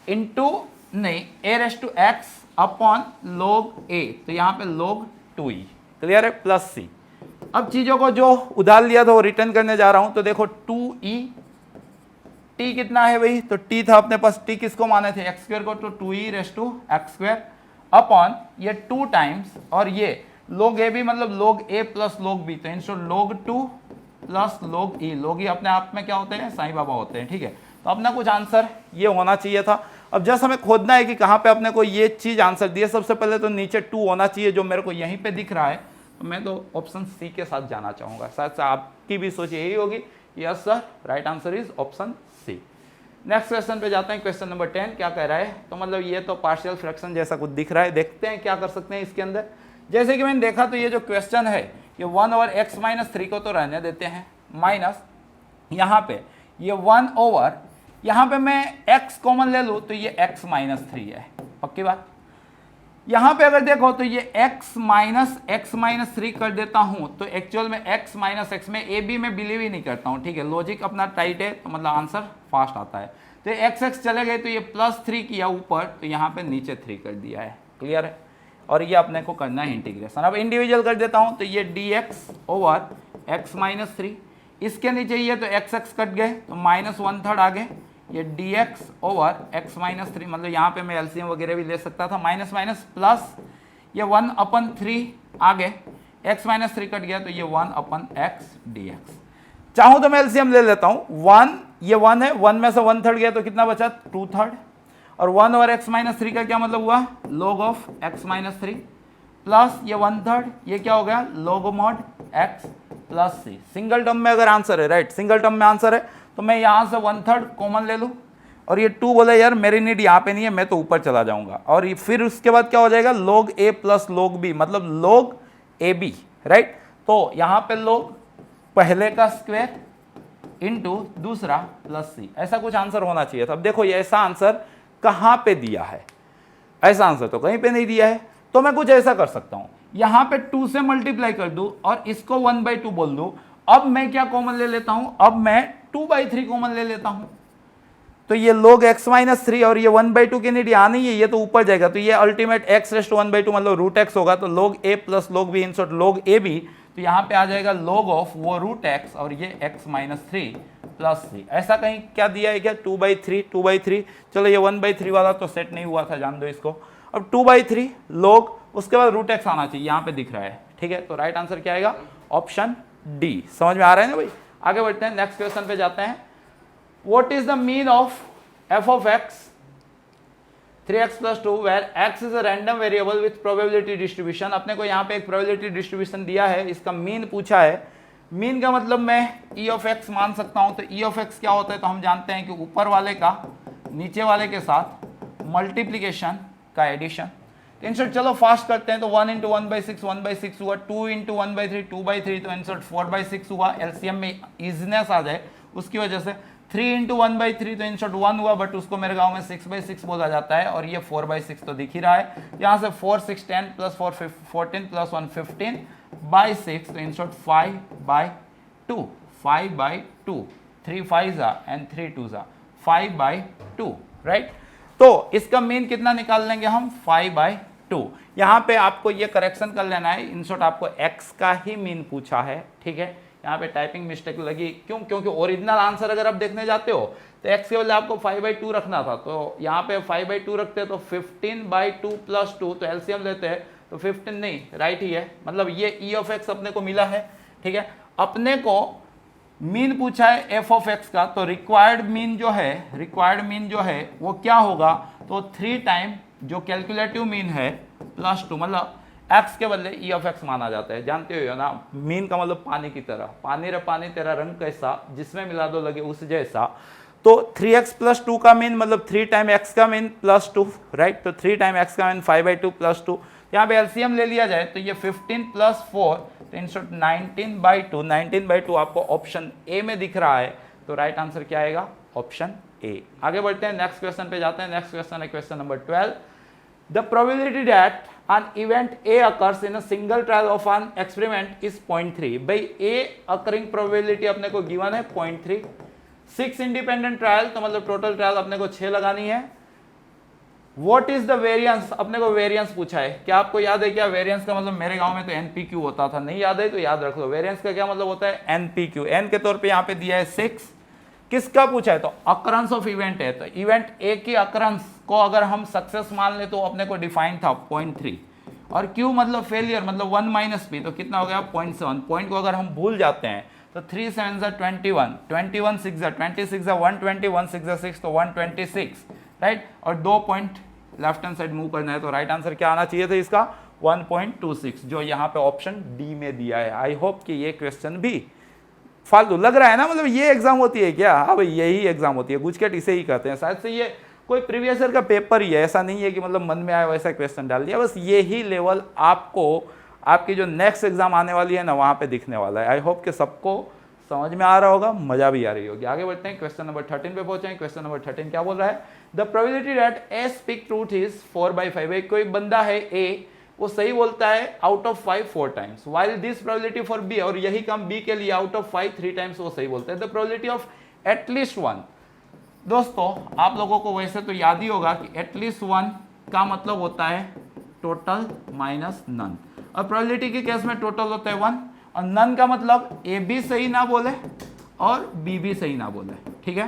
इंटू नहीं a⁻x अपॉन log a, तो यहाँ पे log 2e, क्लियर है, प्लस c। अब चीजों को जो उधार लिया था वो रिटर्न करने जा रहा हूं, तो देखो 2e, t कितना है भाई, तो t था अपने पास, t किसको माने थे, x² को, तो 2e⁻x² अपॉन ये 2 टाइम्स, और ये log a भी मतलब log a plus log b, तो instead log 2 plus log e। log e अपने आप में क्या होते हैं, साईं बाबा होते हैं, ठीक है। तो अपना कुछ आंसर ये होना चाहिए था। अब जस्ट हमें खोदना है कि कहाँ पे अपने को ये चीज आंसर दी है। सबसे पहले तो नीचे 2 होना चाहिए, जो मेरे को यहीं पे दिख रहा है, तो मैं तो ऑप्शन सी के साथ जाना चाहूंगा। शायद आपकी भी सोच यही होगी, yes sir, right answer is option C. Next question पे जाते हैं। क्वेश्चन नंबर 10 क्या कह रहा है, तो मतलब ये तो पार्शियल फ्रैक्शन जैसा कुछ दिख रहा है, देखते हैं क्या कर सकते हैं इसके अंदर। जैसे कि मैंने देखा तो ये जो क्वेश्चन है ये 1/x-3 को तो रहने देते हैं, माइनस यहाँ पे ये 1/, यहाँ पे मैं x कॉमन ले लूँ तो ये x-3 है, पक्की बात। यहाँ पे अगर देखो तो ये x-3 कर देता हूँ, तो एक्चुअल में x-x में a b में बिलीव ही नहीं करता हूँ, ठीक है। लॉजिक अपना टाइट है, तो मतलब आंसर फास्ट आता है। तो x चले गए, तो ये +3 किया ऊपर, तो यहाँ पे नीचे 3 कर दिया है, क्लियर है। और ये अपने को करना है इंटीग्रेशन। अब इंडिविजुअल कर देता हूँ, तो ये dx ओवर x-3, इसके नीचे ये तो x कट गए, तो -1/3 आ गए, ये dx ओवर x माइनस 3, मतलब यहाँ पे मैं एलसीएम वगैरह भी ले सकता था, माइनस माइनस प्लस ये 1/3 आगे x माइनस 3 कट गया तो ये 1/x dx। चाहूँ तो मैं एलसीएम ले लेता हूँ, 1 ये 1 है, 1 में से 1/3 गया तो कितना बचा 2/3, और 1 ओवर x माइनस 3 का क्या मतलब हुआ log of x minus 3 plus ये 1/3, ये क्या हो गया log mod x plus c। Single term में अगर आंसर है, राइट, सिंगल टर्म में आंसर है तो मैं यहाँ से 1/3 कॉमन ले लूँ, और ये 2 बोले यार मेरी नीड यहाँ पे नहीं है, मैं तो ऊपर चला जाऊंगा, और ये फिर उसके बाद क्या हो जाएगा log a plus log b, मतलब log ab, राइट। तो यहाँ पे log पहले का स्क्वायर इंटू दूसरा प्लस c, ऐसा कुछ आंसर होना चाहिए था। अब देखो ये ऐसा आंसर कहाँ पे दिया है, ऐसा आंसर तो कहीं पे नहीं दिया है, तो मैं कुछ ऐसा कर सकता हूँ, यहाँ पे 2 से मल्टीप्लाई कर दूं और इसको 1/2 बोल दूं। अब मैं क्या कॉमन ले लेता हूँ, अब मैं 2/3 कॉमन ले लेता हूँ, तो ये log x माइनस 3 और ये 1/2 की नीड यहाँ नहीं है, ये तो ऊपर जाएगा, तो ये अल्टीमेट x रेस्ट 1/2 मतलब रूट x होगा, तो log a plus log b insert log ab, तो यहाँ पे आ जाएगा log ऑफ वो रूट x और ये x माइनस 3 प्लस c। ऐसा कहीं क्या दिया है क्या 2/3, चलो ये 1/3 वाला तो सेट नहीं हुआ था, जान दो इसको। अब 2/3 log, उसके बाद रूट x आना चाहिए, यहाँ पे दिख रहा है, ठीक है, तो राइट आंसर क्या आएगा ऑप्शन डी। समझ में आ रहा है ना भाई, आगे बढ़ते हैं, नेक्स्ट क्वेश्चन पे जाते हैं। What is the mean of f of x 3x plus 2 where x is a random variable with probability distribution। अपने को यहाँ पे एक probability distribution दिया है, इसका मीन पूछा है। मीन का मतलब मैं e of x मान सकता हूँ, तो e of x क्या होता है, तो हम जानते हैं कि ऊपर वाले का नीचे वाले के साथ मल्टीप्लीकेशन का एडिशन। इंसर्ट चलो फास्ट करते हैं, तो 1 इंटू 1/6 1/6 हुआ, 2 इंटू 1/3 2/3, तो इंसर्ट 4/6 हुआ, एलसीएम में इजीनेस आ जाए उसकी वजह से। 3 इंटू 1/3 तो इंसर्ट 1 हुआ, बट उसको मेरे गांव में 6/6 बोला जाता है, और ये 4/6 तो दिख ही रहा है। यहाँ से 4 6 10 प्लस 4 14 प्लस 1 15/6, तो insert 5/2 5/2, 3 5s and 3 2s 5/2, right. तो इसका मीन कितना निकाल लेंगे हम 5/2। यहाँ पे आपको ये करेक्शन कर लेना है, इंसर्ट आपको x का ही मीन पूछा है, ठीक है, यहाँ पे टाइपिंग मिस्टेक लगी, क्यों, क्योंकि ओरिजिनल आंसर अगर आप देखने जाते हो तो x के बदले आपको 5/2 रखना था, तो यहाँ पे 5/2 रखते हैं तो 15/2 प्लस 2, तो एलसीएम लेते हैं तो 15 नहीं, राइट ही है, मतलब ये e of x अपने को मिला है, ठीक है। अपने को मीन पूछा है f of x का, तो रिक्वायर्ड मीन जो है वो क्या होगा, तो 3 टाइम जो कैलकुलेटिव मीन है प्लस 2, मतलब x के बदले e of x माना जाता है, जानते हो ना। मीन का मतलब पानी की तरह, पानी रे पानी तेरा रंग कैसा, जिसमें मिला दो लगे उस जैसा। तो 3x प्लस 2 का मीन मतलब 3 टाइम x का मीन प्लस 2, राइट, तो 3 टाइम x का मीन 5/2 प्लस 2। यहाँ पे एलसीएम ले लिया जाए तो ये 15 प्लस 4, तो इंसर्ट 19/2 आपको ऑप्शन ए में दिख रहा है, तो राइट आंसर क्या आएगा ऑप्शन ए। आगे बढ़ते हैं, नेक्स्ट क्वेश्चन पे जाते हैं। नेक्स्ट क्वेश्चन है question number 12। The probability that an event A occurs in a single trial of an experiment is 0.3। भाई A occurring probability अपने को गिवन है 0.3। 6 इंडिपेंडेंट ट्रायल, तो मतलब टोटल ट्रायल अपने को 6 लगानी है। What is the variance, अपने को वेरियंस पूछा है। क्या आपको याद है क्या वेरियंस का मतलब, मेरे गांव में तो NPQ होता था, नहीं याद है तो याद रख लो। वेरियंस का क्या मतलब होता है NPQ, N के तौर पे यहाँ पे दिया है 6। किसका पूछा है, तो अकरेंस ऑफ इवेंट है, तो इवेंट ए की अकरेंस को अगर हम सक्सेस मान ले तो अपने को डिफाइन था 0.3, और क्यू मतलब फेलियर मतलब 1 माइनस पी, तो कितना हो गया 0.7। पॉइंट को अगर हम भूल जाते हैं तो 3 7 21, 21 6 26 120, 1 6 6 तो 126, राइट, और 2 point left hand side move करना है, तो राइट आंसर क्या आना चाहिए था इसका 1.26, जो यहाँ पे ऑप्शन डी में दिया है। आई होप कि ये क्वेश्चन भी फालतू लग रहा है ना, मतलब ये एग्जाम होती है क्या, हाँ भाई यही एग्जाम होती है, गुजकेट इसे ही कहते हैं, शायद से ये कोई प्रीवियस ईयर का पेपर ही है, ऐसा नहीं है कि मतलब मन में आया वैसा क्वेश्चन डाल दिया, बस यही लेवल आपको आपकी जो नेक्स्ट एग्जाम आने वाली है ना वहाँ पे दिखने वाला है। आई होप कि सबको समझ में आ रहा होगा, मजा भी आ रही होगी। आगे बढ़ते हैं, क्वेश्चन नंबर 13 पे पहुंचे हैं। क्वेश्चन नंबर 13 क्या बोल रहा है, the probability that A speak truth is 4/5। कोई बंदा है ए, वो सही बोलता है out of 5 4 times, while this probability for B, और यही काम बी के लिए आउट ऑफ 5 3 टाइम्स वो सही बोलता है। द प्रोबेबिलिटी ऑफ एटलीस्ट 1, दोस्तों आप लोगों को वैसे तो याद ही होगा कि एटलीस्ट 1 का मतलब होता है टोटल माइनस नन, और प्रोबेबिलिटी के केस में टोटल होता है 1, और नन का मतलब ए भी सही ना बोले और बी भी सही ना बोले, ठीक है।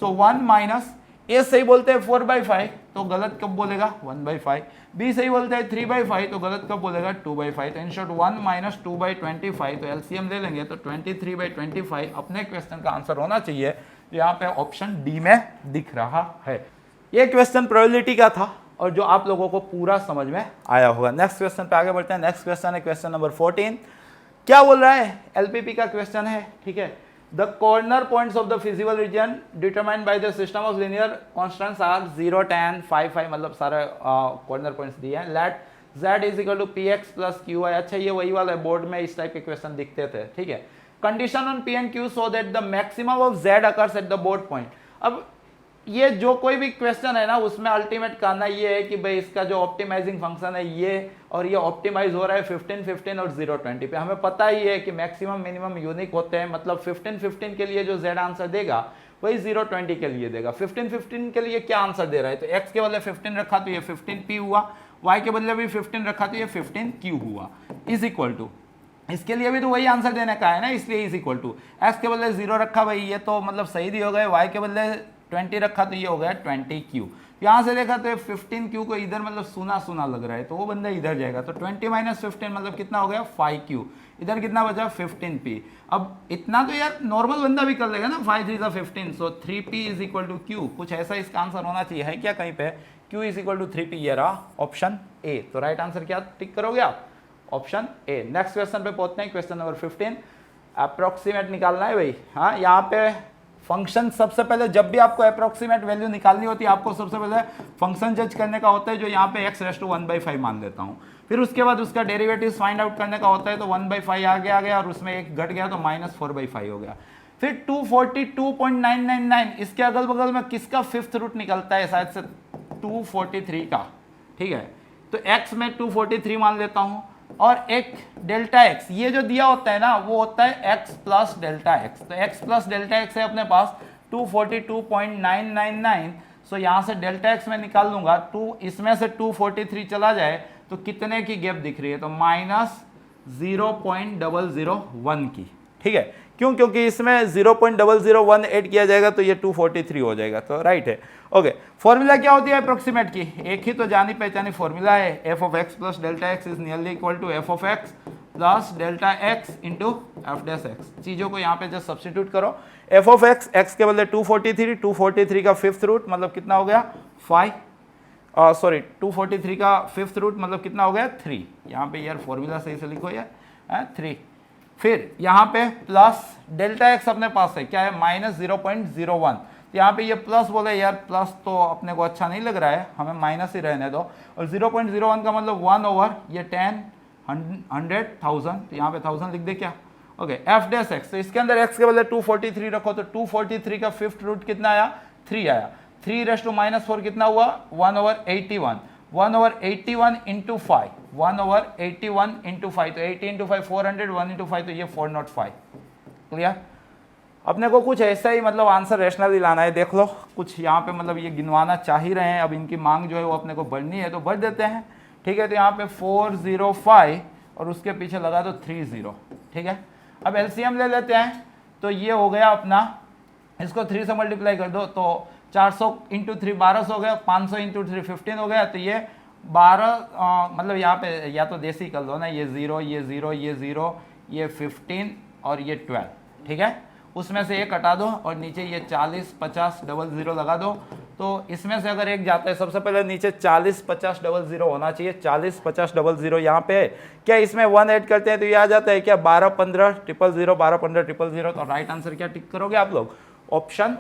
सो 1 माइनस, ए सही बोलते हैं 4/5 तो गलत कब बोलेगा 1/5, बी सही बोलते हैं 3/5 तो गलत कब बोलेगा 2/5। तो इन शॉर्ट 1 माइनस 2/25, तो एलसीएम ले लेंगे तो 23/25 अपने क्वेश्चन का आंसर होना चाहिए, जो यहाँ पे ऑप्शन डी में दिख रहा है। ये क्वेश्चन प्रोबेबिलिटी का था और जो आप लोगों को पूरा समझ में आया होगा। नेक्स्ट क्वेश्चन पे आगे बढ़ते हैं। नेक्स्ट क्वेश्चन है क्वेश्चन नंबर 14। क्या बोल रहा है, एलपीपी का क्वेश्चन है, ठीक है। The corner points of the feasible region determined by the system of linear constants are 0, 10, 5, 5, मतलब सारे कॉर्नर पॉइंट्स दिए हैं। Let z is equal to px plus qy। अच्छा, ये वही वाला है, बोर्ड में इस टाइप के क्वेश्चन दिखते थे, ठीक है। Condition on p and q so that the maximum of z occurs at the board point. अब ये जो कोई भी क्वेश्चन है ना, उसमें अल्टीमेट करना ये है कि भाई इसका जो ऑप्टिमाइजिंग फंक्शन है ये, और ये ऑप्टिमाइज हो रहा है 15, 15 और 0, 20 पे। हमें पता ही है कि मैक्सिमम मिनिमम यूनिक होते हैं, मतलब 15, 15 के लिए जो z आंसर देगा वही 0, 20 के लिए देगा। 15, 15 के लिए क्या आंसर दे रहा है, तो x के बदले 15 रखा तो ये 15p हुआ, y के बदले भी 15 रखा तो ये 15q हुआ, इज इक्वल टू, इसके लिए भी तो वही आंसर देने का है ना, इसलिए इज इक्वल टू, x के बदले 0 रखा भाई, ये तो मतलब सही दी हो गए, y के बदले 20 रखा तो ये हो गया 20q। यहाँ से देखा तो 15q को इधर मतलब सुना सुना लग रहा है, तो वो बंदा इधर जाएगा, तो 20 माइनस 15 मतलब कितना हो गया 5q, इधर कितना बचा 15p। अब इतना तो यार नॉर्मल बंदा भी कर लेगा ना, 5 3 सा 15, so 3p is equal to q। कुछ ऐसा इसका आंसर होना चाहिए, है क्या कहीं पे, q is equal to 3p, ये रहा ऑप्शन ए। तो राइट आंसर क्या टिक करोगे आप, ऑप्शन ए। नेक्स्ट क्वेश्चन पे पहुंचते हैं, क्वेश्चन नंबर 15। अप्रोक्सीमेट निकालना है भाई। हाँ, यहाँ पे फंक्शन सबसे पहले, जब भी आपको अप्रोक्सीमेट वैल्यू निकालनी होती है, आपको सबसे पहले फंक्शन जज करने का होता है, जो यहाँ पे x⁻1/5 मान लेता हूँ। फिर उसके बाद उसका डेरिवेटिव फाइंड आउट करने का होता है, तो 1/5 आ गया और उसमें एक घट गया तो -4/5 हो गया। फिर 242.999, इसके अगल बगल में किसका फिफ्थ रूट निकलता है, शायद से 243 का, ठीक है। तो x में 243 मान लेता हूँ, और एक डेल्टा x, ये जो दिया होता है ना वो होता है x प्लस डेल्टा x। तो x प्लस डेल्टा x है अपने पास 242.999। सो यहाँ से डेल्टा x में निकाल लूंगा, 2 इसमें से 243 चला जाए तो कितने की गैप दिख रही है, तो -0.001 की, ठीक है। क्यों, क्योंकि इसमें 0.0018 ऐड किया जाएगा तो ये 243 हो जाएगा, तो राइट है। ओके, फॉर्मूला क्या होती है अप्रोक्सीमेट की, एक ही तो जानी पहचानी फॉर्मूला है, f of x plus delta x is nearly equal to f of x plus delta x into F dash x। चीज़ों को यहाँ पे जस्ट सब्सटीट्यूट करो, f ऑफ x, x के बदले 243, 243 का फिफ्थ रूट मतलब कितना हो गया 5, 243 का फिफ्थ रूट मतलब कितना हो गया 3। यहाँ पे यार फॉर्मूला सही से लिखो यार, 3। फिर यहाँ पे प्लस डेल्टा x अपने पास है, क्या है -0.01। तो यहाँ पे ये प्लस बोले यार, प्लस तो अपने को अच्छा नहीं लग रहा है, हमें माइनस ही रहने दो। और 0.01 का मतलब 1 ओवर ये 10, 100,000, तो यहाँ पे 1000 लिख दे क्या, ओके। एफ डैश एक्स, तो इसके अंदर x के बदले 243 रखो, तो 243 का फिफ्थ रूट कितना आया 3 आया, 3⁻⁻4 कितना हुआ 1/81, 1/81 इंटू 5, 1/81 इंटू 5, तो 80 इंटू 5 400, 1 इंटू 5 तो ये 405। क्लियर, अपने को कुछ ऐसा ही मतलब आंसर रैशनली लाना है। देख लो कुछ यहाँ पे मतलब ये गिनवाना चाह ही रहे हैं, अब इनकी मांग जो है वो अपने को बढ़नी है तो बढ़ देते हैं, ठीक है। तो यहाँ पे 405 और उसके पीछे लगा दो 30, ठीक है। अब एलसीएम ले लेते हैं, तो ये हो गया अपना, इसको 3 से मल्टीप्लाई कर दो तो 400 इंटू 3 1200 हो गया, 500 इंटू 3 15 हो गया, तो ये 12 मतलब यहाँ पे या तो देसी कर लो ना, ये 0 ये 0 ये 0 ये 15 और ये 12, ठीक है। उसमें से एक हटा दो और नीचे ये 40 50 00 लगा दो, तो इसमें से अगर एक जाता है, सबसे पहले नीचे 40 50 00 होना चाहिए, 40 50 00 यहाँ पे है क्या, इसमें 1 ऐड करते हैं तो ये आ जाता है क्या 12 15 000, 12 15 000। तो राइट आंसर क्या टिक करोगे आप लोग, ऑप्शन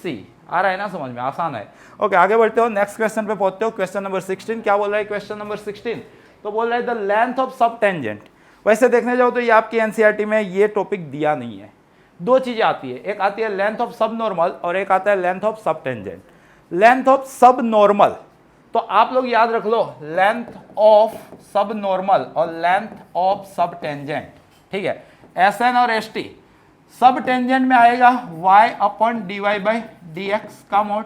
सी। आ रहा है ना समझ में, आसान है। ओके, आगे बढ़ते हो, नेक्स्ट क्वेश्चन पे पहुंचते हो, क्वेश्चन नंबर 16। क्या बोल रहा है क्वेश्चन नंबर 16, तो बोल रहा है द लेंथ ऑफ सब टेंजेंट। वैसे देखने जाओ तो ये आपकी एनसीईआरटी में ये टॉपिक दिया नहीं है। दो चीजें आती है, एक आती है लेंथ ऑफ सब नॉर्मल और एक आता है लेंथ ऑफ सब टेंजेंट। लेंथ ऑफ सब नॉर्मल, तो आप लोग याद रख लो, लेंथ ऑफ सब नॉर्मल और लेंथ ऑफ सब टेंजेंट, ठीक है। SN और ST, सब टेंजेंट में आएगा y/dy/dx का मोड,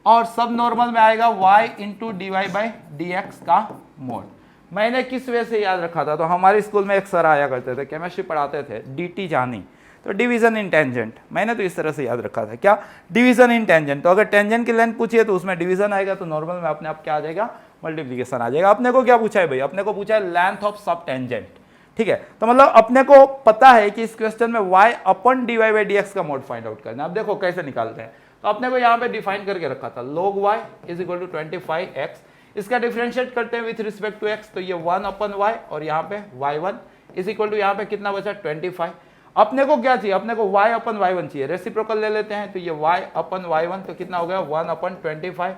और सब नॉर्मल में आएगा y इंटू dy/dx का मोड। मैंने किस वे से याद रखा था, तो हमारे स्कूल में एक सर आया करते थे, केमिस्ट्री पढ़ाते थे, DT जानी। तो डिवीजन इन टेंजेंट, मैंने तो इस तरह से याद रखा था, क्या डिवीजन इन टेंजेंट। तो अगर टेंजेंट की लेंथ पूछिए तो उसमें डिवीजन आएगा, तो नॉर्मल में अपने आप क्या आ जाएगा, मल्टीप्लीकेशन आ जाएगा। अपने को क्या पूछा है भाई, अपने को पूछा है लेंथ ऑफ सब टेंजेंट, ठीक है। तो मतलब अपने को पता है कि इस क्वेश्चन में y upon dy by dx का मोड फाइंड आउट करना है। अब देखो कैसे निकालते हैं, तो अपने को यहाँ पे डिफाइन करके रखा था log y is equal to 25x, इसका डिफरेंशिएट करते हैं विथ रिस्पेक्ट टू x, तो ये 1 अपन y और यहाँ पे y1 इज इक्वल टू यहाँ पे कितना बचा 25। अपने को क्या चाहिए, अपने को y अपन y1 चाहिए, रेसिप्रोकल ले लेते हैं, तो ये y अपन y1 तो कितना हो गया 1 अपन 25।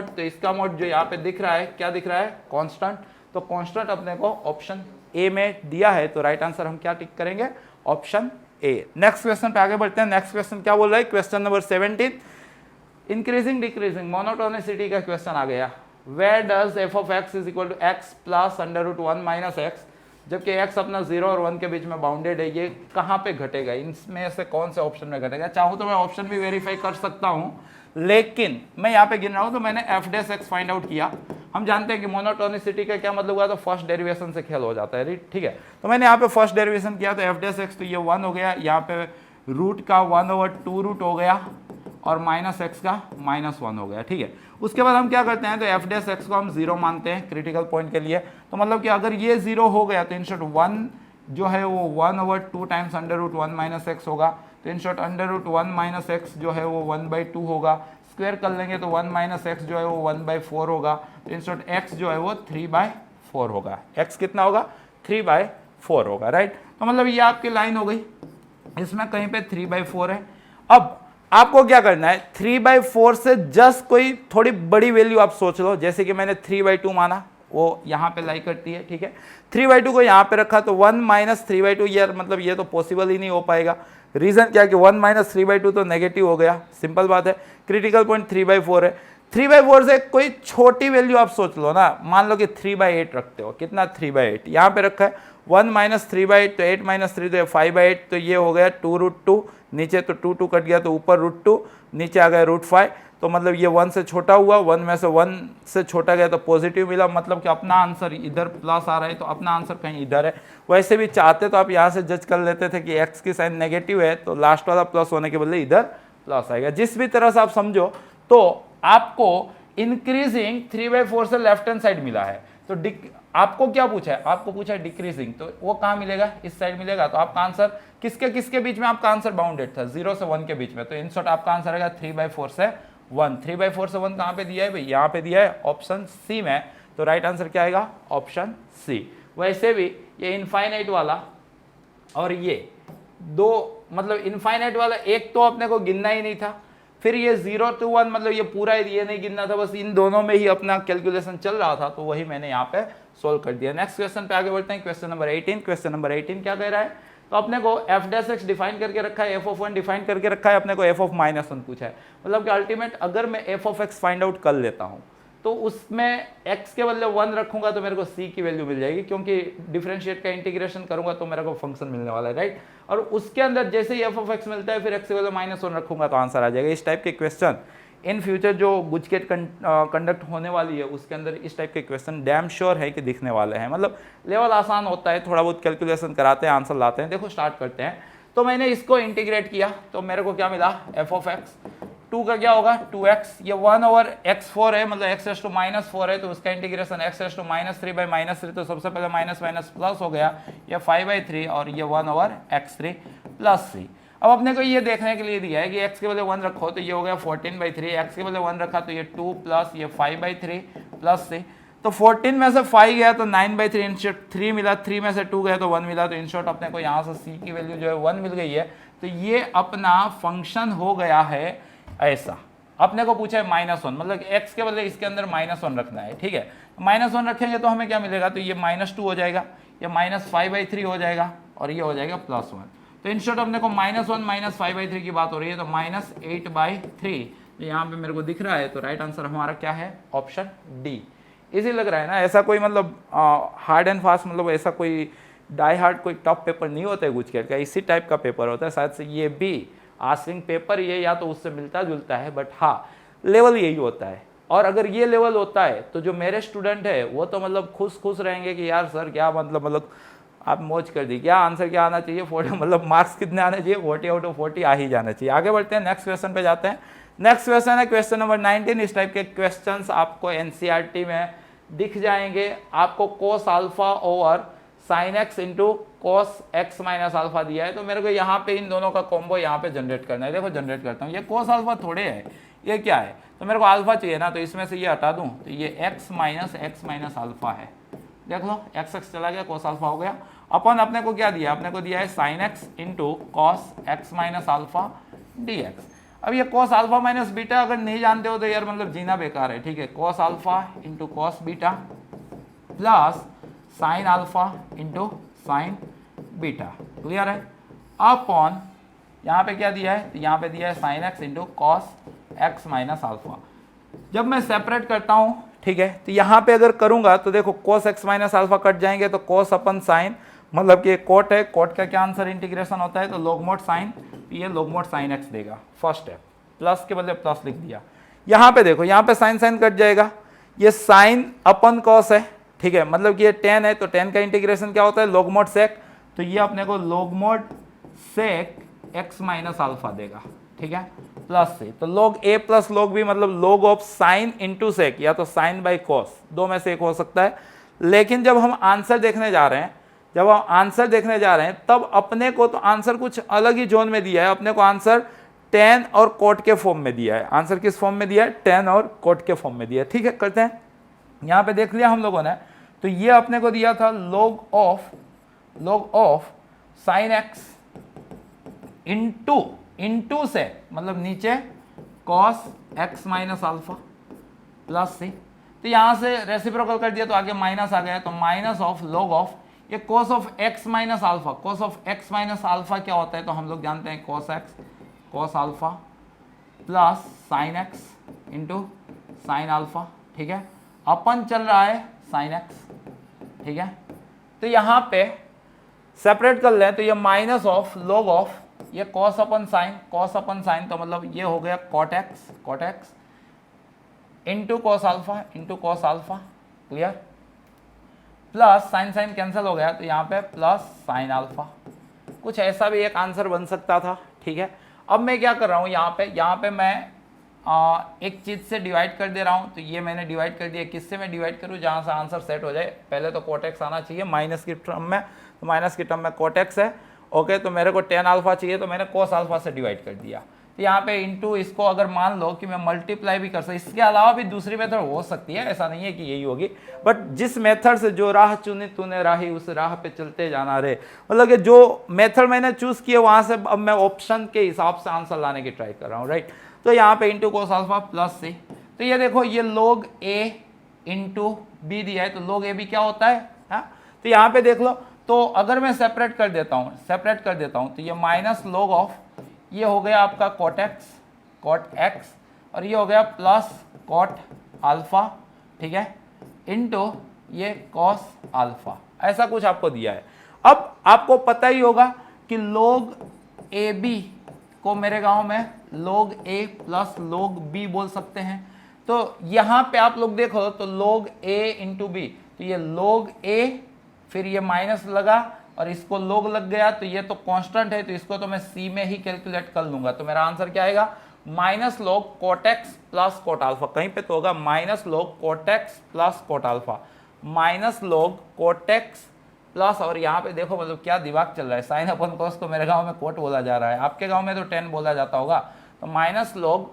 तो इसका मोड जो यहाँ पे दिख रहा है, क्या दिख रहा है, कांस्टेंट। तो कांस्टेंट अपने को ऑप्शन ए में दिया है, तो राइट आंसर हम क्या टिक करेंगे, ऑप्शन ए। नेक्स्ट क्वेश्चन पे आगे बढ़ते हैं। नेक्स्ट क्वेश्चन क्या बोल रहा है, question number 17, increasing decreasing monotonicity का क्वेश्चन आ गया। Where does F of X is equal to X plus under root 1 minus X, जबकि x अपना 0 और 1 के बीच में बाउंडेड है, ये कहाँ पे घटेगा, इनमें से कौन से ऑप्शन में घटेगा। चाहूँ तो मैं ऑप्शन भी वेरीफाई कर सकता हूँ, लेकिन मैं यहाँ पे गिन रहा हूँ, तो मैंने F dash x find out किया। हम जानते हैं कि मोनोटोनिसिटी का क्या मतलब हुआ, तो फर्स्ट डेरिवेशन से खेल हो जाता है, ठीक है। तो मैंने यहाँ पे फर्स्ट डेरिवेशन किया, तो एफ डैश एक्स तो ये 1 हो गया, यहाँ पे रूट का 1/2 रूट हो गया और माइनस एक्स का -1 हो गया, ठीक है। उसके बाद हम क्या करते हैं, तो एफ डैश एक्स को हम 0 मानते हैं क्रिटिकल पॉइंट के लिए। तो मतलब कि अगर ये 0 हो गया तो इन शॉर्ट 1 जो है वो 1/2 times under root 1 minus X होगा। तो in short under root 1 minus X जो है वो 1/2 होगा, स्क्वायर कर लेंगे तो 1 माइनस एक्स जो है वो 1/4 होगा। तो इन शॉर्ट एक्स जो है वो 3/4 होगा। एक्स कितना होगा, 3/4 होगा, राइट। तो मतलब ये आपकी लाइन हो गई, इसमें कहीं पे 3/4 है। अब आपको क्या करना है, 3/4 से जस्ट कोई थोड़ी बड़ी वैल्यू आप सोच लो, जैसे कि मैंने 3/2 माना, वो यहाँ पे लाई करती है, ठीक है। 3/2 को यहाँ पे रखा, तो 1 माइनस 3/2 यार मतलब ये तो पॉसिबल ही नहीं हो पाएगा। रीजन क्या कि 1 माइनस 3/2 तो नेगेटिव हो गया, सिंपल बात है। क्रिटिकल पॉइंट 3/4 है। 3/4 से कोई छोटी वैल्यू आप सोच लो ना, मान लो कि 3/8 रखते हो, कितना 3/8 यहाँ पे रखा है, 1 माइनस 3/8 तो 8 माइनस 3 तो 5/8, तो ये हो गया 2√2, नीचे तो 2 कट गया तो ऊपर √2, नीचे आ गया √5। तो मतलब ये 1 से छोटा हुआ, 1 में से 1 से छोटा गया तो पॉजिटिव मिला, मतलब कि अपना आंसर इधर प्लस आ रहा है, तो अपना आंसर कहीं इधर है। वैसे भी चाहते तो आप यहाँ से जज कर लेते थे कि x की साइन नेगेटिव है, तो लास्ट वाला प्लस होने के बदले इधर प्लस आएगा। जिस भी तरह से आप समझो, तो आपको इंक्रीजिंग 3/4 से लेफ्ट हैंड साइड मिला है। तो आपको क्या पूछा है, आपको पूछा है डिक्रीजिंग, तो वो कहाँ मिलेगा, इस साइड मिलेगा। तो आपका आंसर किसके किसके बीच में आपका आंसर बाउंडेड था, 0 से 1 के बीच में। तो इन शॉर्ट आपका आंसर आएगा 3/4 से 1। 3/4 से 1 कहाँ पे दिया है भाई, यहाँ पे दिया है ऑप्शन सी में। तो राइट आंसर क्या आएगा, ऑप्शन सी। वैसे भी ये इनफाइनाइट वाला और ये दो, मतलब इनफाइनाइट वाला एक तो अपने को गिनना ही नहीं था, फिर ये 0 to 1 मतलब ये पूरा ये नहीं गिनना था, बस इन दोनों में ही अपना कैलकुलेशन चल रहा था, तो वही मैंने यहाँ पे सोल्व कर दिया। नेक्स्ट क्वेश्चन पे आगे बढ़ते हैं, क्वेश्चन नंबर 18। क्वेश्चन नंबर 18 क्या कह रहा है, तो अपने को एफ डैश एक्स डिफाइन करके रखा है, एफ ऑफ 1 डिफाइन करके रखा है, अपने को एफ ऑफ -1 पूछा है। मतलब कि अल्टीमेट अगर मैं F of x find out कर लेता हूँ, तो उसमें x के बदले 1 रखूंगा तो मेरे को c की वैल्यू मिल जाएगी, क्योंकि डिफरेंशिएट का इंटीग्रेशन करूंगा तो मेरे को फंक्शन मिलने वाला है, राइट। और उसके अंदर जैसे ही f ऑफ x मिलता है, फिर x के बदले -1 रखूंगा तो आंसर आ जाएगा। इस टाइप के क्वेश्चन इन फ्यूचर जो गुजकेट कंडक्ट होने वाली है, उसके अंदर इस टाइप के क्वेश्चन डैम श्योर है कि दिखने वाले हैं। मतलब लेवल आसान होता है, थोड़ा बहुत कैलकुलेशन कराते हैं, आंसर लाते हैं। देखो स्टार्ट करते हैं। तो मैंने इसको इंटीग्रेट किया, तो मेरे को क्या मिला, एफ ऑफ एक्स 2 का क्या होगा 2x, ये 1/x4 है, मतलब x⁻⁻4 है, तो उसका इंटीग्रेशन x⁻³ तो सबसे पहले माइनस माइनस प्लस हो गया, ये 5/3 और ये 1/x3 प्लस c। अब अपने को ये देखने के लिए दिया है कि x के बदले 1 रखो, तो ये हो गया 14/3, x के बदले 1 रखा तो ये 2 प्लस ये 5/3 प्लस c। तो 14 में से 5 गया तो 9/3, इन शॉर्ट 3 मिला, 3 में से 2 गया तो 1 मिला, तो इन शॉर्ट अपने को यहाँ से c की वैल्यू जो है 1 मिल गई है। तो ये अपना फंक्शन हो गया है ऐसा। अपने को पूछा है -1, मतलब x के बदले इसके अंदर -1 रखना है, ठीक है। -1 रखेंगे तो हमें क्या मिलेगा, तो ये -2 हो जाएगा, ये -5/3 हो जाएगा और ये हो जाएगा +1। तो इन शॉर्ट अपने को -1 -5/3 की बात हो रही है, तो -8/3 यहाँ पे मेरे को दिख रहा है। तो राइट आंसर हमारा क्या है, ऑप्शन डी। इजी लग रहा है ना, ऐसा कोई मतलब हार्ड एंड फास्ट, मतलब ऐसा कोई डाई हार्ड कोई टॉप पेपर नहीं होता है गुजकेट का, इसी टाइप का पेपर होता है। शायद से ये भी आस्किंग पेपर ये या तो उससे मिलता जुलता है, बट हाँ लेवल यही होता है। और अगर ये लेवल होता है तो जो मेरे स्टूडेंट है वो तो मतलब खुश रहेंगे कि यार सर क्या मतलब आप मौज कर दी। क्या आंसर क्या आना चाहिए? 40, मतलब मार्क्स कितने आने चाहिए? 40 आउट ऑफ 40 आ ही जाना चाहिए। आगे बढ़ते हैं, नेक्स्ट क्वेश्चन पे जाते हैं। नेक्स्ट क्वेश्चन है क्वेश्चन नंबर 19। इस टाइप के क्वेश्चंस आपको एनसीईआरटी में दिख जाएंगे। आपको cos alpha over sign x into cos x minus alpha दिया है, तो मेरे को यहाँ पे इन दोनों का कॉम्बो यहाँ पे जनरेट करना है। देखो जनरेट करता हूँ, ये कोस अल्फा थोड़े है, ये क्या है, तो मेरे को अल्फा चाहिए ना, तो इसमें से ये हटा दूँ तो ये एक्स माइनस अल्फा है। देख लो एक्स एक्स चला गया, कोस अल्फा हो गया। अपन अपने को क्या दिया, अपने को दिया है sign x into cos x minus alpha D x. अब ये कॉस अल्फा माइनस बीटा अगर नहीं जानते हो तो यार मतलब जीना बेकार है, ठीक है। Cos alpha into cos beta plus sine alpha into sine beta, clear है। अपॉन यहाँ पे क्या दिया है, तो यहाँ पे दिया है sign x into cos x minus alpha. जब मैं सेपरेट करता हूँ, ठीक है, तो यहाँ पे अगर करूंगा तो देखो cos x minus alpha cut जाएंगे, तो cos अपन साइन, मतलब कि कोट है, कोट का क्या आंसर इंटीग्रेशन होता है, तो log mod साइन, ये log mod साइन x देगा। फर्स्ट है, प्लस के बदले प्लस लिख दिया। यहाँ पे देखो, यहाँ पे साइन साइन कट जाएगा, ये साइन अपन cos है, ठीक है, मतलब कि ये tan है, तो tan का इंटीग्रेशन क्या होता है, log mod sec, तो ये अपने को log mod sec x minus alpha देगा, ठीक है, प्लस से। तो log a plus log b मतलब log of sine into sec, या तो साइन बाई कॉस, दो में से एक हो सकता है। लेकिन जब हम आंसर देखने जा रहे हैं, तब अपने को तो आंसर कुछ अलग ही जोन में दिया है। अपने को आंसर tan और कोट के फॉर्म में दिया है। आंसर किस फॉर्म में दिया है, tan और कोट के फॉर्म में दिया है, ठीक है। करते हैं, यहाँ पे देख लिया हम लोगों ने, तो ये अपने को दिया था log of sine x into से, मतलब नीचे cos x minus alpha plus c, तो यहां से रेसिप्रोकल कर दिया तो आगे माइनस आ गया, तो माइनस ऑफ log ऑफ ये cos of x minus alpha. cos of x minus alpha क्या होता है, तो हम लोग जानते हैं cos x cos alpha plus sign x into sine alpha, ठीक है। अपन चल रहा है साइन एक्स, ठीक है, तो यहां पे सेपरेट कर लें तो ये माइनस ऑफ log ऑफ ये cos अपन साइन, तो मतलब ये हो गया cot x into cos alpha, clear, plus sign cancel हो गया, तो यहाँ पे प्लस साइन अल्फा। कुछ ऐसा भी एक आंसर बन सकता था, ठीक है। अब मैं क्या कर रहा हूँ, यहाँ पे मैं एक चीज़ से डिवाइड कर दे रहा हूँ, तो ये मैंने डिवाइड कर दिया। किससे मैं डिवाइड करूँ, जहाँ से आंसर सेट हो जाए। पहले तो cot x आना चाहिए माइनस की टर्म में, तो माइनस की टर्म में cot x है, ओके। तो मेरे को tan अल्फा चाहिए, तो मैंने cos अल्फा से डिवाइड कर दिया। तो यहाँ पे इंटू, इसको अगर मान लो कि मैं मल्टीप्लाई भी कर सकता, इसके अलावा भी दूसरी मेथड हो सकती है, ऐसा नहीं है कि यही होगी, बट जिस मेथड से जो राह चुनी तूने राही, उस राह पे चलते जाना रे, मतलब कि जो मेथड मैंने चूज किया वहां से अब मैं ऑप्शन के हिसाब से आंसर लाने की ट्राई कर रहा हूँ, राइट। तो यहाँ पे into cos alpha plus c, तो ये देखो ये log a इंटू बी दिया है, तो log a भी क्या होता है, हाँ। तो यहाँ पे देख लो, तो अगर मैं सेपरेट कर देता हूँ तो ये माइनस log ऑफ, ये हो गया आपका cot x और ये हो गया प्लस cot अल्फा, ठीक है, इंटू ये cos अल्फा, ऐसा कुछ आपको दिया है। अब आपको पता ही होगा कि log ab को मेरे गांव में log a plus log b बोल सकते हैं। तो यहाँ पे आप लोग देखो तो log a इंटू बी, तो ये log a, फिर ये माइनस लगा और इसको log लग गया, तो ये तो कांस्टेंट है, तो इसको तो मैं c में ही कैलकुलेट कर लूंगा। तो मेरा आंसर क्या आएगा, minus log cot x plus cot alpha. कहीं पे तो होगा minus log cot x plus cot alpha, minus log cot x plus, और यहाँ पे देखो मतलब क्या दिमाग चल रहा है, साइन अपन कॉस को मेरे गांव में कोट बोला जा रहा है, आपके गांव में तो tan बोला जाता होगा। तो minus log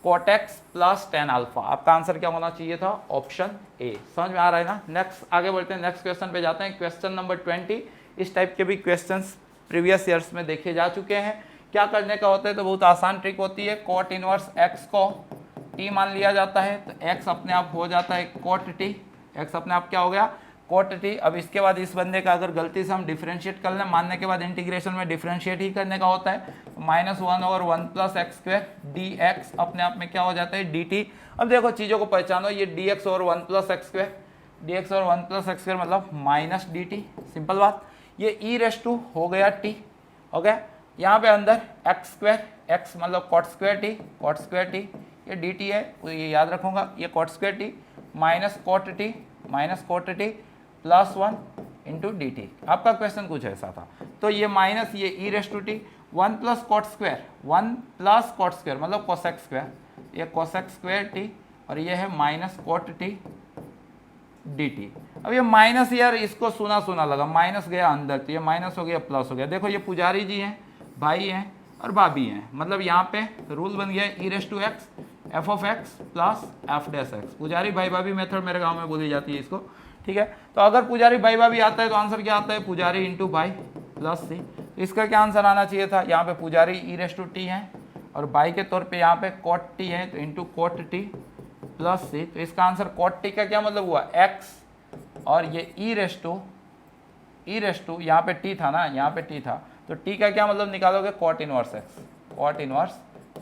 cot x plus tan alpha, आपका आंसर क्या होना चाहिए था, ऑप्शन ए। समझ में आ रहा है ना। नेक्स्ट आगे बढ़ते हैं, नेक्स्ट क्वेश्चन पे जाते हैं, क्वेश्चन नंबर 20। इस टाइप के भी क्वेश्चंस प्रीवियस ईयर्स में देखे जा चुके हैं। क्या करने का होता है, तो बहुत आसान ट्रिक होती है। cot इनवर्स x को t मान लिया जाता है, तो x अपने आप हो जाता है cot t, x अपने आप क्या हो गया cot t। अब इसके बाद इस बंदे का अगर गलती से हम डिफरेंशिएट कर लें, मानने के बाद इंटीग्रेशन में डिफरेंशिएट ही करने का होता है, minus 1 over 1 plus x square dx अपने आप में क्या हो जाता है dt। अब देखो चीज़ों को पहचानो, ये dx over 1 plus x square, dx over 1 plus x square मतलब माइनस dt, सिंपल बात। ये e रेस टू हो गया t, ओके। यहाँ पे अंदर एक्स स्क्वायर, x मतलब cot स्क्वायर t, ये dt है, तो ये याद रखूंगा, ये cot square t minus cot t plus 1 into d t. आपका क्वेश्चन कुछ ऐसा था। तो ये माइनस ये e raise to t, 1 plus cot square, 1 plus cot square मतलब कोसेक स्क्वायर, ये कोसेक स्क्वायर टी और ये है minus cot t d t. अब ये माइनस यार इसको सुना सुना लगा, माइनस गया अंदर तो ये माइनस हो गया प्लस हो गया। देखो ये पुजारी जी हैं, भाई हैं और भाभी हैं, मतलब यहाँ पे रूल बन गया e raise to x f of x plus f dash x. पुजारी भाई भाभी मेथड मेरे गांव में बोली जाती है इसको, ठीक है। तो अगर पुजारी भाई भाभी आता है तो आंसर क्या आता है, पुजारी इंटू भाई प्लस सी। तो इसका क्या आंसर आना चाहिए था, यहाँ पे पुजारी ई रेस टू टी है और भाई के तौर पे यहाँ पे कॉट टी है तो into cot T plus c. तो इसका आंसर कॉट टी का क्या मतलब हुआ एक्स और ये ई रेस टू यहाँ पे टी था ना, यहाँ पे टी था तो टी का क्या मतलब निकालोगे, cot inverse X, cot inverse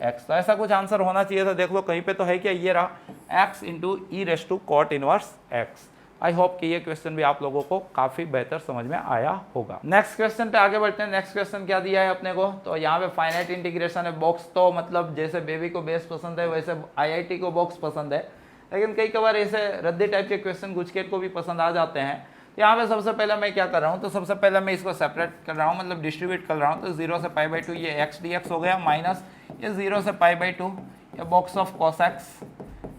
X. तो ऐसा कुछ आंसर होना चाहिए था। देख लो कहीं पे तो है क्या, ये रहा X into E raise to cot inverse X. I hope कि ये क्वेश्चन भी आप लोगों को काफी बेहतर समझ में आया होगा। नेक्स्ट क्वेश्चन पे आगे बढ़ते हैं। नेक्स्ट क्वेश्चन क्या दिया है अपने को, तो यहाँ पे फाइनाइट इंटीग्रेशन है। बॉक्स तो मतलब जैसे बेबी को बेस पसंद है वैसे आईआईटी को बॉक्स पसंद है, लेकिन कई कबार ऐसे रद्दी टाइप के क्वेश्चन गुजकेट को भी पसंद आ जाते हैं। यहाँ पे सबसे पहले मैं क्या कर रहा हूँ, तो सबसे पहले मैं इसको सेपरेट कर रहा हूँ, मतलब डिस्ट्रीब्यूट कर रहा हूँ। तो 0 से π/2 ये एक्स डी एक्स हो गया, माइनस ये 0 से π/2 ये box of cos x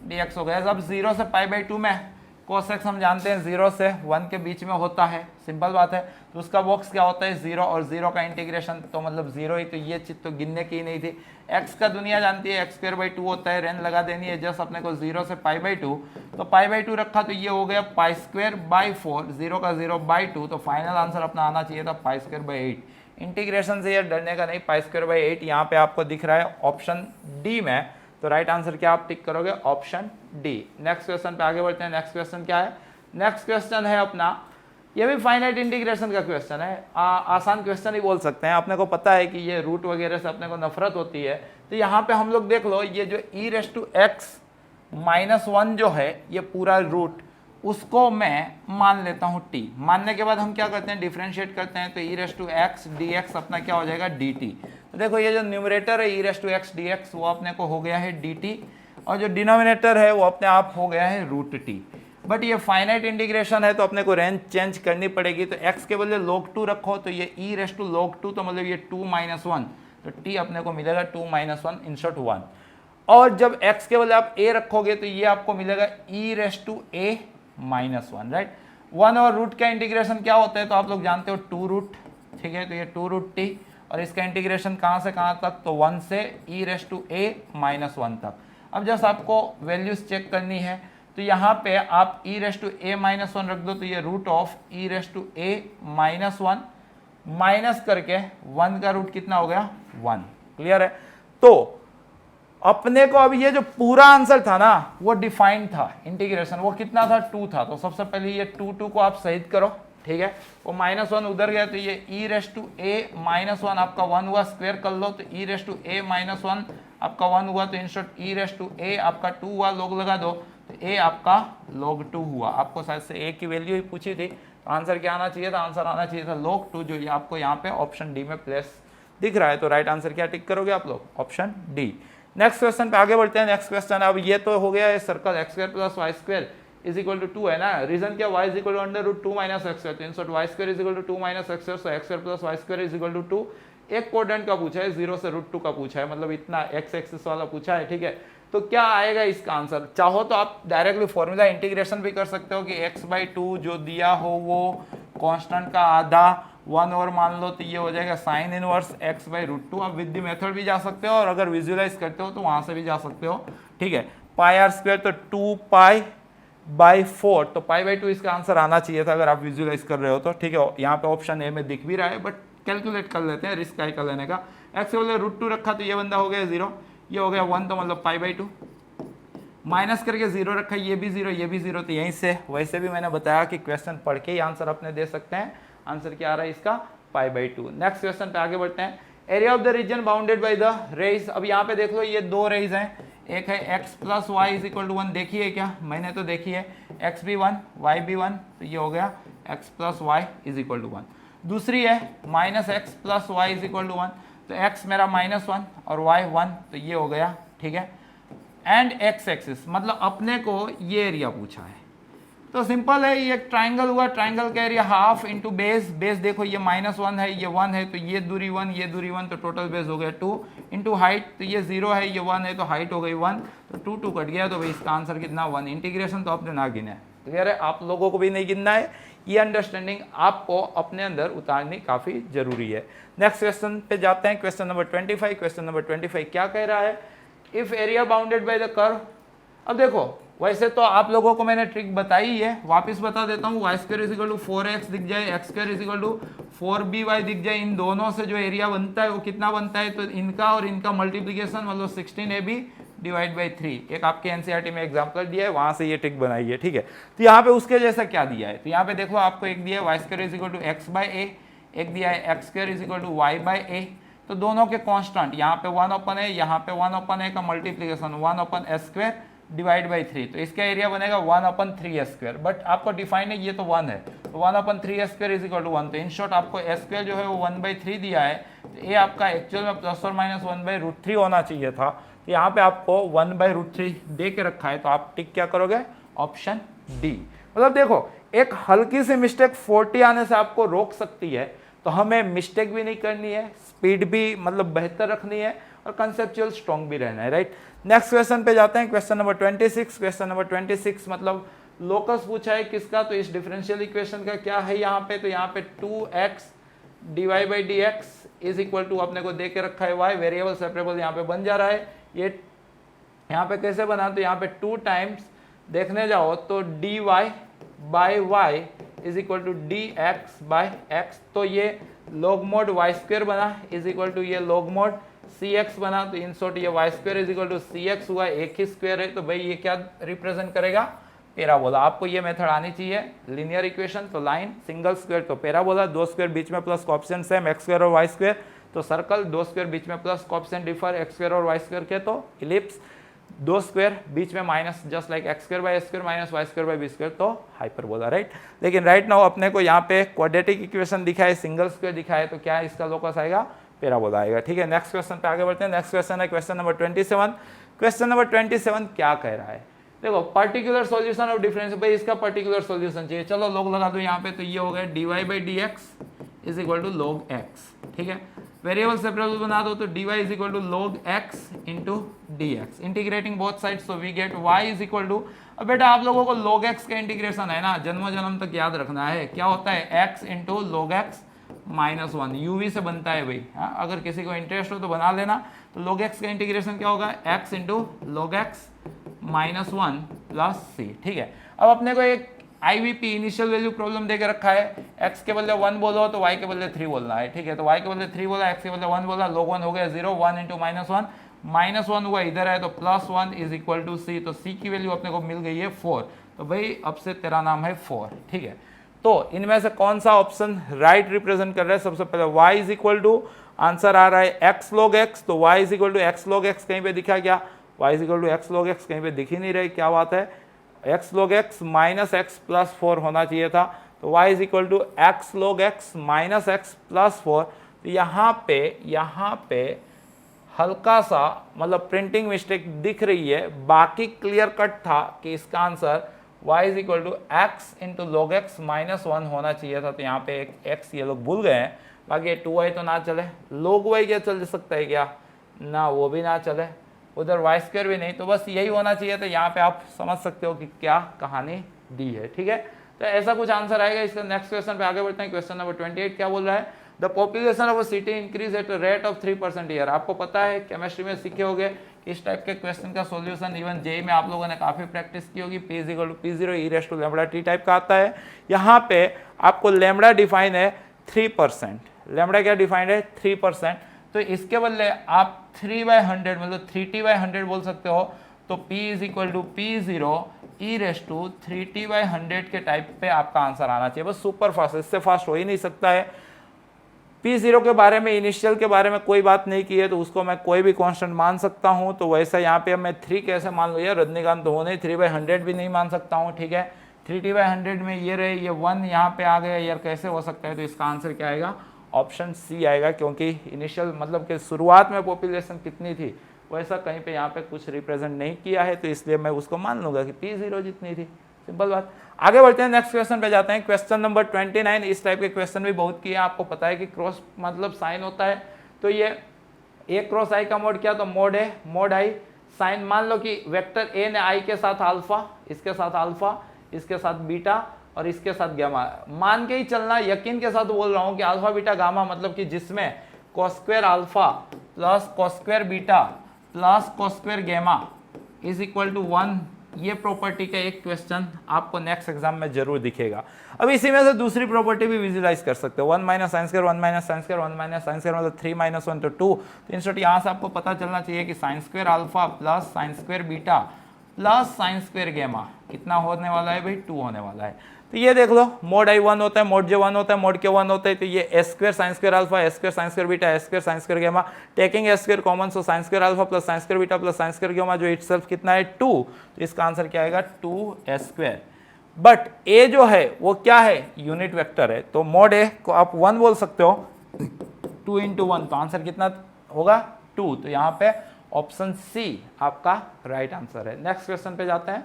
d x हो गया। अब 0 से π/2 में cos x हम जानते हैं 0 से 1 के बीच में होता है, सिंपल बात है। तो उसका बॉक्स क्या होता है 0 और 0 का इंटीग्रेशन तो मतलब 0 ही, तो ये चीज तो गिनने की ही नहीं थी। x का दुनिया जानती है x²/2 होता है, रेन लगा देनी है जस्ट अपने को 0 से π/2। तो π/2 रखा तो ये हो गया π²/4, 0 का 0/2। तो फाइनल आंसर अपना आना चाहिए था π²/8। इंटीग्रेशन से ये डरने का नहीं, π²/8 यहाँ पे आपको दिख रहा है ऑप्शन डी में। तो राइट आंसर क्या आप टिक करोगे, ऑप्शन डी। नेक्स्ट क्वेश्चन पे आगे बढ़ते हैं। नेक्स्ट क्वेश्चन क्या है, नेक्स्ट क्वेश्चन है अपना, ये भी फाइनाइट इंटीग्रेशन का क्वेश्चन है। आसान क्वेश्चन ही बोल सकते हैं। अपने को पता है कि ये रूट वगैरह से अपने को नफरत होती है। तो यहाँ पे हम लोग देख लो, ये जो ई रेस टू एक्स -1 जो है ये पूरा रूट, उसको मैं मान लेता हूँ टी। मानने के बाद हम क्या करते हैं, डिफरेंशिएट करते हैं। तो e raise to x d x अपना क्या हो जाएगा, डी टी। तो देखो ये जो न्यूमरेटर है e raise to x d x वो अपने को हो गया है डी टी, और जो डिनोमिनेटर है वो अपने आप हो गया है रूट टी। बट ये फाइनाइट इंटीग्रेशन है तो अपने को रेंज चेंज करनी पड़ेगी। तो x के बदले log 2 रखो, तो ये ई रेस टू log 2 तो मतलब ये 2 - 1, तो t अपने को मिलेगा 2 - 1 इन शॉर्ट 1। और जब x के बदले आप a रखोगे तो ये आपको मिलेगा e raise to a -1, right. 1 और रूट का इंटीग्रेशन क्या होता है तो आप लोग जानते हो 2 रूट, ठीक है। तो ये 2 रूट t और इसका इंटीग्रेशन कहाँ से कहाँ तक, तो 1 से e रेस टू a -1 तक। अब जस्ट आपको वैल्यूज चेक करनी है, तो यहाँ पे आप e रेस टू a -1 रख दो, तो ये root of e raise to a -1 minus करके 1 का रूट कितना हो गया, 1। क्लियर है। तो अपने को अब ये जो पूरा आंसर था ना वो डिफाइंड था, इंटीग्रेशन वो कितना था, 2 था। तो सबसे पहले ये 2 को आप सहित करो, ठीक है। वो -1 उधर गया तो ये e रेस टू a -1 आपका 1 हुआ, स्क्वायर कर लो तो e रेस टू a -1 आपका 1 हुआ, तो instead e raise to a आपका 2 हुआ, लोग लगा दो तो a आपका log 2 हुआ। आपको शायद से a की वैल्यू ही पूछी थी, तो आंसर क्या आना चाहिए था, आंसर आना चाहिए था log 2, जो ये आपको यहाँ पे ऑप्शन डी में प्लेस दिख रहा है। तो राइट आंसर क्या टिक करोगे आप लोग, ऑप्शन डी। नेक्स्ट क्वेश्चन पे आगे बढ़ते हैं। नेक्स्ट क्वेश्चन, अब ये तो हो गया है सर्कल x² + y² = 2 है ना। रीजन क्या, y = √2 - x², तो इंसर्ट y² = 2 - x², सो x² + y² = 2। एक क्वाड्रेंट का पूछा है, 0 से √2 का पूछा है, मतलब इतना x एक्सिस वाला पूछा है, ठीक है। तो क्या आएगा इसका आंसर, चाहो तो आप डायरेक्टली फॉर्मूला इंटीग्रेशन भी कर सकते हो कि x/2 जो दिया हो वो कांस्टेंट का आधा 1 और मान लो, तो ये हो जाएगा sin इनवर्स x/√2। आप विद द मेथड भी जा सकते हो और अगर विजुअलाइज करते हो तो वहां से भी जा सकते हो, ठीक है। πr² तो 2π/4, तो π/2 इसका आंसर आना चाहिए था अगर आप विजुअलाइज कर रहे हो तो, ठीक है। यहाँ पे ऑप्शन ए में दिख भी रहा है, बट कैलकुलेट कर लेते हैं, रिस्क है कर लेने का। x के बदले √2 रखा तो ये बंदा हो गया 0, ये हो गया 1, तो मतलब π/2 माइनस करके 0 रखा, ये भी 0 ये भी 0, तो यहीं से वैसे भी मैंने बताया कि क्वेश्चन पढ़ के ही आंसर अपने दे सकते हैं। आंसर क्या आ रहा है इसका, π/2। नेक्स्ट क्वेश्चन पे आगे बढ़ते हैं। Area of the region bounded by the rays. अब यहाँ पे देख लो ये 2 रेज हैं, एक है x + y = 1, देखी है क्या, मैंने तो देखी है, x भी 1 y भी 1, तो ये हो गया x + y = 1। दूसरी है -x + y = 1, तो x मेरा -1 और y 1, तो ये हो गया, ठीक है। एंड x एक्सिस, मतलब अपने को ये एरिया पूछा है, तो सिंपल है, ये एक ट्राइंगल हुआ, ट्राइंगल का area half into base, base देखो ये -1 है, ये 1 है, तो ये दूरी 1, ये दूरी 1, तो टोटल बेस हो गया 2 इंटू हाइट, तो ये 0 है, ये 1 है, तो हाइट हो गई 1, तो 2 2 कट गया, तो भाई इसका आंसर कितना 1। इंटीग्रेशन तो आपने ना गिना है, क्लियर है, आप लोगों को भी नहीं गिनना है, ये अंडरस्टैंडिंग आपको अपने अंदर उतारनी काफ़ी जरूरी है। नेक्स्ट क्वेश्चन पे जाते हैं, क्वेश्चन नंबर 25। क्वेश्चन नंबर 25 क्या कह रहा है, if area bounded by the curve. अब देखो वैसे तो आप लोगों को मैंने ट्रिक बताई है, वापस बता देता हूँ, y² = 4x दिख जाए, x² = 4by दिख जाए, इन दोनों से जो एरिया बनता है वो कितना बनता है, तो इनका और इनका मल्टीप्लीकेशन मतलब 16ab / 3। एक आपके एनसीईआरटी में एग्जांपल दिया है, वहां से ये ट्रिक बनाई है, ठीक है। तो यहाँ पे उसके जैसा क्या दिया है, तो यहाँ पे देखो आपको एक दिया है y² = x/a, एक दिया है x² = y/a, तो दोनों के कांस्टेंट यहाँ पे 1/a, यहाँ पे 1/a का मल्टीप्लीकेशन 1/s² / 3, तो इसका एरिया बनेगा 1/3s², बट आपको डिफाइन है ये तो 1 है, तो 1/3s² = 1, तो इन शॉर्ट आपको s² जो है वो 1/3 दिया है, तो ये आपका एक्चुअल में ±1/√3 होना चाहिए था, तो यहाँ पे आपको 1/√3 दे के रखा है, तो आप टिक क्या करोगे, ऑप्शन डी। मतलब देखो एक हल्की सी मिस्टेक 40 आने से आपको रोक सकती है, तो हमें मिस्टेक भी नहीं करनी है, स्पीड भी मतलब बेहतर रखनी है, और कंसेप्चुअल स्ट्रॉन्ग भी रहना है, राइट। नेक्स्ट क्वेश्चन पे जाते हैं, क्वेश्चन नंबर 26। क्वेश्चन नंबर 26 मतलब लोकस पूछा है किसका, तो इस डिफरेंशियल इक्वेशन का क्या है यहाँ पे, तो यहाँ पे 2x dy/dx = अपने को दे के रखा है y, वेरिएबल सेपरेबल यहाँ पे बन जा रहा है, ये यहाँ पे कैसे बना, तो यहाँ पे 2 टाइम्स देखने जाओ तो dy/y = dx/x, तो ये log mod y² बना = ये log mod cx बना, तो इन शॉर्ट ये y² = cx हुआ, एक ही स्क्वायर है, तो भाई ये क्या रिप्रेजेंट करेगा, पैराबोला। आपको ये मेथड आनी चाहिए, लीनियर इक्वेशन तो लाइन, सिंगल स्क्वायर तो पैराबोला, 2 स्क्वायर बीच में प्लस कोएफिशिएंट सेम x² और y² तो सर्कल, 2 स्क्वायर बीच में प्लस कोएफिशिएंट डिफर x² और y² के तो इलिप्स, 2 स्क्वायर बीच में minus just like x² - y² तो हाइपरबोला, राइट। लेकिन राइट नाउ अपने को यहाँ पे क्वाड्रेटिक इक्वेशन दिखा है, सिंगल स्क्वायर दिखा है, तो क्या इसका लोकस आएगा, पैराबोला आएगा, ठीक है। नेक्स्ट क्वेश्चन पे आगे बढ़ते हैं। नेक्स्ट क्वेश्चन है क्वेश्चन नंबर 27। क्वेश्चन नंबर 27 क्या कह रहा है, देखो पर्टिकुलर सॉल्यूशन ऑफ डिफरेंस, भाई इसका पर्टिकुलर सॉल्यूशन चाहिए, चलो लॉग लगा दो यहाँ पे, तो ये हो गया dy/dx = log x, ठीक है। वेरिएबल सेपरेबल बना दो तो dy = log x * dx, integrating both sides, तो वी गेट y = अब बेटा आप लोगों को log x का इंटीग्रेशन है ना, जन्म जन्म तक याद रखना है, क्या होता है x * log x -1 uv से बनता है भाई, हाँ अगर किसी को इंटरेस्ट हो तो बना लेना। तो log x का इंटीग्रेशन क्या होगा, x * log x -1 + c, ठीक है। अब अपने को एक IVP इनिशियल वैल्यू प्रॉब्लम देके रखा है, x के बदले 1 बोलो तो y के बदले 3 बोलना है, ठीक है। तो y के बदले 3 बोला, x के बदले 1 बोला, log 1 हो गया 0, 1 × -1 हुआ इधर है, तो +1 = c, तो c की वैल्यू अपने को मिल गई है 4, तो भाई अब से तेरा नाम है 4, ठीक है। तो इनमें से कौन सा ऑप्शन राइट रिप्रेजेंट कर रहा है, सबसे पहले y = आंसर आ रहा है x log x, तो y = x log x कहीं पे दिखा क्या, y = x log x कहीं पे दिख ही नहीं रही, क्या बात है, x log x - x + 4 होना चाहिए था, तो y = x log x - x + 4, तो यहाँ पे हल्का सा मतलब प्रिंटिंग मिस्टेक दिख रही है, बाकी क्लियर कट था कि इसका answer y = x * log x -1 होना चाहिए था, तो यहाँ पे एक x ये लोग भूल गए हैं, बाकी 2y तो ना चले, log y क्या चल सकता है क्या, ना वो भी ना चले, उधर y² भी नहीं, तो बस यही होना चाहिए था। यहाँ पे आप समझ सकते हो कि क्या कहानी दी है, ठीक है। तो ऐसा कुछ आंसर आएगा इसका। नेक्स्ट क्वेश्चन पे आगे बढ़ते हैं। क्वेश्चन नंबर 28 क्या बोल रहा है, the population of a city increase at rate of 3% year. आपको पता है केमिस्ट्री में सीखे होगे इस टाइप के क्वेश्चन का सॉल्यूशन इवन जेई में आप लोगों ने काफी प्रैक्टिस की होगी, p = p0 e⁻t टाइप का आता है। यहाँ पे आपको लैम्बडा डिफाइन है 3%, लैम्बडा क्या डिफाइंड है 3%, तो इसके बदले आप 3/100 मतलब 3t/100 बोल सकते हो, तो p = p0 e⁻3t/100 के टाइप पे आपका आंसर आना चाहिए, बस सुपर फास्ट, इससे फास्ट हो ही नहीं सकता है। p0 के बारे में, इनिशियल के बारे में कोई बात नहीं की है, तो उसको मैं कोई भी कांस्टेंट मान सकता हूं, तो वैसा यहाँ पे मैं 3 कैसे मान लूँ यार, रजनीकांत तो हो नहीं, 3/100 भी नहीं मान सकता हूँ, ठीक है। 3t/100 में ये रहे, ये 1 यहाँ पे आ गया यार, कैसे हो सकता है, तो इसका आंसर क्या आएगा, ऑप्शन सी आएगा, क्योंकि इनिशियल मतलब कि शुरुआत में पॉपुलेशन कितनी थी वैसा कहीं पे यहाँ पे कुछ रिप्रेजेंट नहीं किया है, तो इसलिए मैं उसको मान लूंगा कि p0 जितनी थी। सिंपल बात। आगे बढ़ते हैं, नेक्स्ट क्वेश्चन पे जाते हैं। Question number 29। इस टाइप के क्वेश्चन भी बहुत किए, आपको पता है कि क्रॉस मतलब साइन होता है, तो ये ए क्रॉस आई का मोड क्या, तो mod A mod I sine. मान लो कि वेक्टर ए ने आई के साथ अल्फा, इसके साथ अल्फा, इसके साथ बीटा और इसके साथ गामा, मान के ही चलना, यकीन के साथ बोल रहा हूं कि अल्फा बीटा गामा मतलब कि जिसमें cos square alpha plus cos square beta plus cos square gamma is equal to 1, ये प्रॉपर्टी का एक क्वेश्चन आपको नेक्स्ट एग्जाम में जरूर दिखेगा। अब इसी में से दूसरी प्रॉपर्टी भी विजुलाइज कर सकते हो, 1 minus sine square 1 minus sine square 1 minus sine square मतलब 3 माइनस 1 तो 2। तो इन शॉर्ट यहाँ से आपको पता चलना चाहिए कि sine square alpha plus sine square beta plus sine square gamma कितना होने वाला है भाई, 2 होने वाला है। तो ये देख लो, मोड आई 1 होता है, मोड जे 1 होता है, मोड के 1 होता है, तो ये S square sine square alpha, S square sine square beta, S square sine square gamma, taking S square common, so sine square alpha plus sine square beta plus sine square gamma जो इटसेल्फ कितना है 2, तो इसका आंसर क्या आएगा 2 एस स्क्वायर। बट ए जो है वो क्या है, यूनिट वेक्टर है, तो मोड ए को आप 1 बोल सकते हो, 2 इंटू 1, तो आंसर कितना होगा 2, तो यहाँ पे ऑप्शन सी आपका राइट आंसर है। नेक्स्ट क्वेश्चन पे जाते हैं,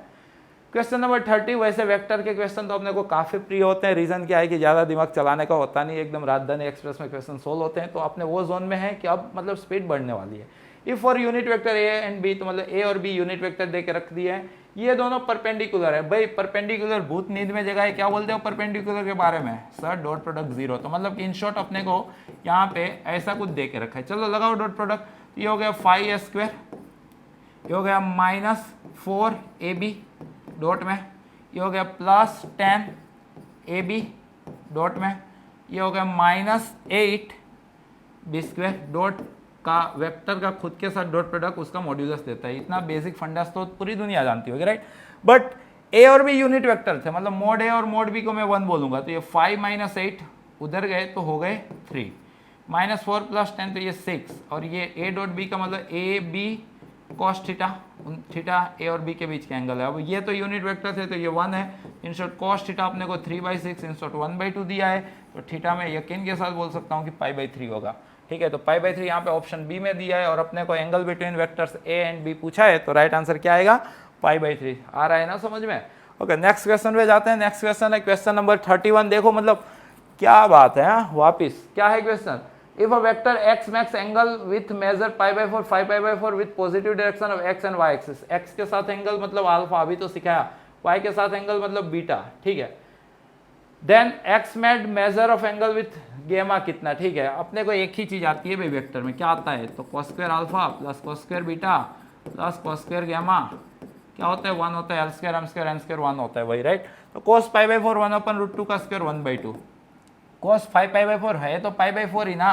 क्वेश्चन नंबर 30। वैसे वेक्टर के क्वेश्चन तो अपने को काफी प्रिय होते हैं, रीजन क्या है कि ज्यादा दिमाग चलाने का होता नहीं, एकदम राजधानी एक्सप्रेस में क्वेश्चन सोल्व होते हैं, तो अपने वो जोन में है कि अब मतलब स्पीड बढ़ने वाली है। If for unit vector A and B, तो मतलब ए और बी यूनिट वेक्टर दे के रख दिए हैं, ये दोनों परपेंडिकुलर है। भाई परपेंडिकुलर भूत नींद में जगह है, क्या बोलते हो परपेंडिकुलर के बारे में, सर डॉट प्रोडक्ट 0, तो मतलब कि इन शॉर्ट अपने को यहाँ पे ऐसा कुछ दे के रखा है। चलो लगाओ डॉट प्रोडक्ट, ये हो गया 5 स्क्वायर, ये हो गया माइनस 4 ए बी डॉट में, ये हो गया प्लस 10 ए बी डॉट में, ये हो गया माइनस 8 बी स्क्वायर डॉट का वेक्टर का खुद के साथ डॉट प्रोडक्ट उसका मॉड्यूलस देता है। इतना बेसिक फंडास तो पूरी दुनिया जानती होगी, राइट। बट ए और बी यूनिट वेक्टर थे, मतलब मोड ए और मोड बी को मैं 1 बोलूंगा, तो ये 5 माइनस 8 उधर गए तो हो गए 3, माइनस 4 प्लस 10 तो ये 6, और ये ए डॉट बी का मतलब ए b cos theta, theta a और बी के बीच का एंगल है। अब ये तो यूनिट वेक्टर थे तो ये 1 है, इन शॉर्ट कॉस थीटा अपने को 3/6 इन शॉर्ट 1/2 दिया है, तो थीटा में यकीन के साथ बोल सकता हूँ कि π/3 होगा, ठीक है। तो π/3 यहाँ पे ऑप्शन बी में दिया है, और अपने को angle between vectors A and B पूछा है, तो राइट आंसर क्या आएगा π/3। आ रहा है ना समझ में। ओके नेक्स्ट क्वेश्चन पे जाते हैं। नेक्स्ट क्वेश्चन है क्वेश्चन नंबर 31। देखो मतलब क्या बात है, वापिस क्या है question, if a vector x makes angle with measure π/4 5π/4 with positive direction of x and y axis, x के साथ एंगल मतलब अल्फा अभी तो सिखाया, y के साथ एंगल मतलब बीटा, ठीक है। Then x made measure of angle with gamma कितना, ठीक है। अपने को एक ही चीज आती है भाई वेक्टर में, क्या आता है, तो cos square alpha plus cos square beta plus cos square gamma क्या होता है 1 होता है, l square m square n square 1 होता है वही, राइट। तो cos π/4 1/√2 का स्क्वायर 1/2, cos 5π/4 है तो π/4 ही ना,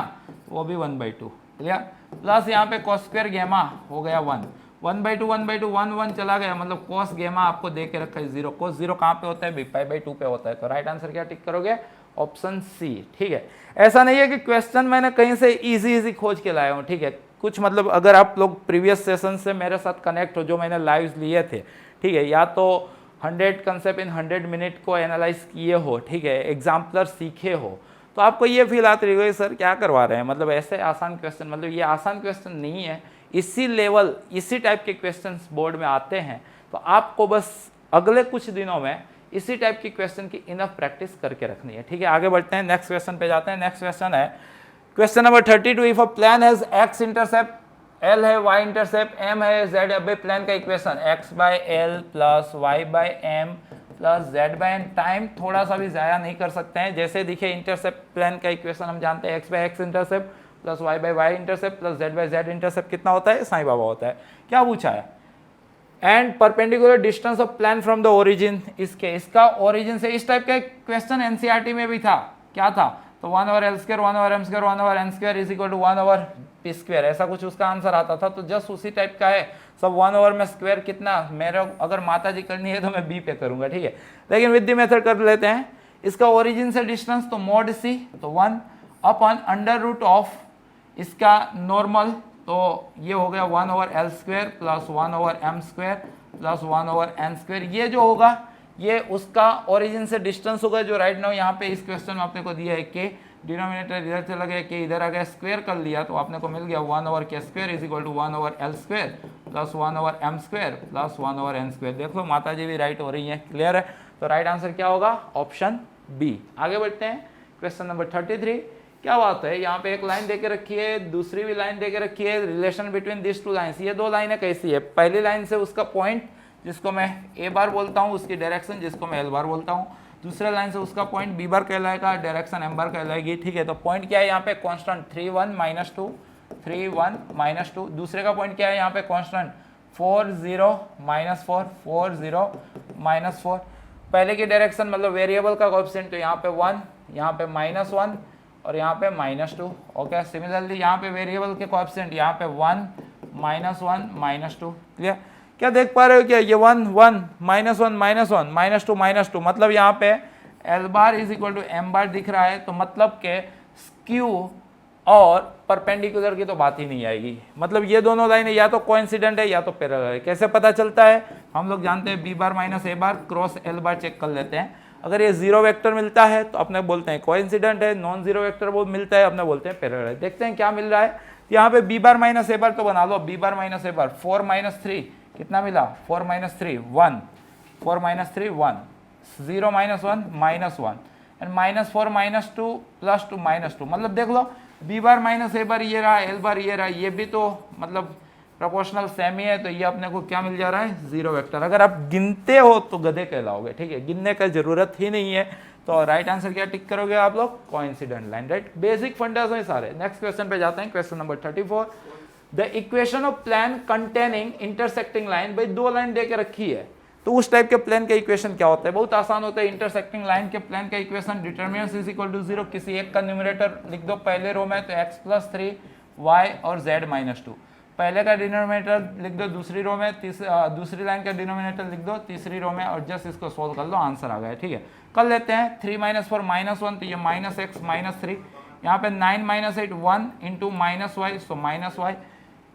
वो भी 1/2, क्लियर। प्लस यहाँ पे cos स्क्वायर गामा हो गया 1, 1/2 1/2 1 1 चला गया, मतलब cos गामा आपको दे के रखा है 0, cos 0 कहाँ पे होता है, π/2 पे होता है, तो राइट आंसर क्या टिक करोगे, ऑप्शन सी, ठीक है। ऐसा नहीं है कि क्वेश्चन मैंने कहीं से इजी खोज के लाया हूँ, ठीक है। कुछ मतलब अगर आप लोग प्रीवियस सेशन से मेरे साथ कनेक्ट हो, जो मैंने लाइव लिए थे, ठीक है, या तो 100 कंसेप्ट इन 100 मिनट को एनालाइज किए हो, ठीक है, एग्जाम्पलर सीखे हो, तो आपको ये फील आती रहेगी सर क्या करवा रहे हैं, मतलब ऐसे आसान क्वेश्चन, मतलब ये आसान क्वेश्चन नहीं है, इसी लेवल इसी टाइप के क्वेश्चंस बोर्ड में आते हैं, तो आपको बस अगले कुछ दिनों में इसी टाइप की क्वेश्चन की इनफ प्रैक्टिस करके रखनी है, ठीक है। आगे बढ़ते हैं, नेक्स्ट क्वेश्चन पे जाते हैं। नेक्स्ट क्वेश्चन है question number 32। If a plan has x intercept, L है वाई इंटरसेप्ट, एम है जेड, अब प्लान का equation x/l plus y/m plus z/n, time थोड़ा सा भी ज़ाया नहीं कर सकते हैं, जैसे दिखे इंटरसेप्ट प्लान का इक्वेशन हम जानते हैं x/x intercept plus y/y intercept plus z/z intercept कितना होता है, साईं बाबा होता है। क्या पूछा है, and perpendicular distance of plan from the origin, इसका ओरिजिन से, इस टाइप का क्वेश्चन एनसीईआरटी में भी था, क्या था, तो 1/l² 1/m² 1/n² is equal to 1/p², ऐसा कुछ उसका आंसर आता था। तो जस्ट उसी टाइप का है, सब 1 में स्क्वायर कितना, मेरे अगर माता जी करनी है तो मैं बी पे करूंगा, ठीक है। लेकिन विद द मेथड कर लेते हैं। इसका ओरिजिन से डिस्टेंस तो मोड सी, तो 1 अपॉन √ऑफ इसका नॉर्मल, तो ये हो गया 1/l² plus 1/m² plus 1/n², ये जो होगा ये उसका ओरिजिन से डिस्टेंस होगा, जो राइट नाउ यहाँ पे इस क्वेश्चन में आपने को दिया है कि डिनोमिनेटर इधर चला गया, कि इधर आ गया, स्क्वायर कर लिया तो आपने को मिल गया 1/k² is equal to 1/l² plus 1/m² plus 1/n²। देख लो माता जी भी राइट हो रही है, क्लियर है। तो राइट आंसर क्या होगा? Option B. आगे बढ़ते हैं क्वेश्चन नंबर 33। क्या बात है, यहाँ पे एक लाइन देके रखी है, दूसरी भी लाइन देके रखी है, relation between this two lines. ये दो लाइनें कैसी है? पहली लाइन से उसका पॉइंट जिसको मैं ए बार बोलता हूँ, उसकी डायरेक्शन जिसको मैं एल बार बोलता हूँ, दूसरे लाइन से उसका पॉइंट बी बार कहलाएगा, डायरेक्शन एम बार कहलाएगी। ठीक है, तो पॉइंट क्या है यहाँ पे? कांस्टेंट 3 1 -2 3 1 -2। दूसरे का पॉइंट क्या है यहाँ पे? कांस्टेंट 4 0 -4 4 0 -4। पहले की डायरेक्शन मतलब वेरिएबल का कोएफिशिएंट, तो यहाँ पे 1, यहाँ पे -1 और यहाँ पे -2। ओके, सिमिलरली यहाँ पे वेरिएबल के कोएफिशिएंट, यहाँ पे 1 -1 -2। क्लियर? क्या देख पा रहे हो? क्या ये 1 1 -1 -1 -2 मतलब यहाँ पे l bar is equal to m bar दिख रहा है, तो मतलब के स्क्यू और परपेंडिकुलर की तो बात ही नहीं आएगी। मतलब ये दोनों लाइनें या तो कोइंसिडेंट है या तो पैरेलल है। कैसे पता चलता है? हम लोग जानते हैं बी बार माइनस ए बार क्रॉस एल बार चेक कर लेते हैं। अगर ये जीरो वेक्टर मिलता है तो अपने बोलते हैं कोइंसिडेंट है, नॉन जीरो वेक्टर वो मिलता है अपने बोलते हैं पैरेलल है। देखते हैं क्या मिल रहा है। यहाँ पे बी बार माइनस ए बार तो बना लो, बी बार माइनस ए बार 4 -3 कितना मिला? 4 -3 1 4 -3 1 0 -1 -1 एंड -4 -2 +2 -2। मतलब देख लो बी बार माइनस ए बार ये रहा, एल बार ये रहा, ये भी तो मतलब प्रोपोर्शनल सेम ही है, तो ये अपने को क्या मिल जा रहा है? Zero vector. अगर आप गिनते हो तो गधे कहलाओगे। ठीक है, गिनने का जरूरत ही नहीं है। तो राइट आंसर क्या टिक करोगे आप लोग? Coincident line. Right, basic fundas हैं सारे। नेक्स्ट क्वेश्चन पे जाते हैं, question number 34। The equation of plane containing intersecting line. भाई दो लाइन दे के रखी है, तो उस टाइप के प्लेन का इक्वेशन क्या होता है? बहुत आसान होता है। इंटरसेक्टिंग लाइन के प्लेन का equation determinant is equal to 0। किसी एक का न्यूमरेटर लिख दो पहले रो में, तो x + 3 y और z -2। पहले का डिनोमिनेटर लिख दो दूसरी रो में, दूसरी लाइन का डिनोमिनेटर लिख दो तीसरी रो में, और जस्ट इसको सोल्व कर लो, आंसर आ गया। ठीक है, कर लेते हैं। 3 - 4 -1, तो ये -x -3। यहाँ पे 9 - 8 1 × -y, सो -y।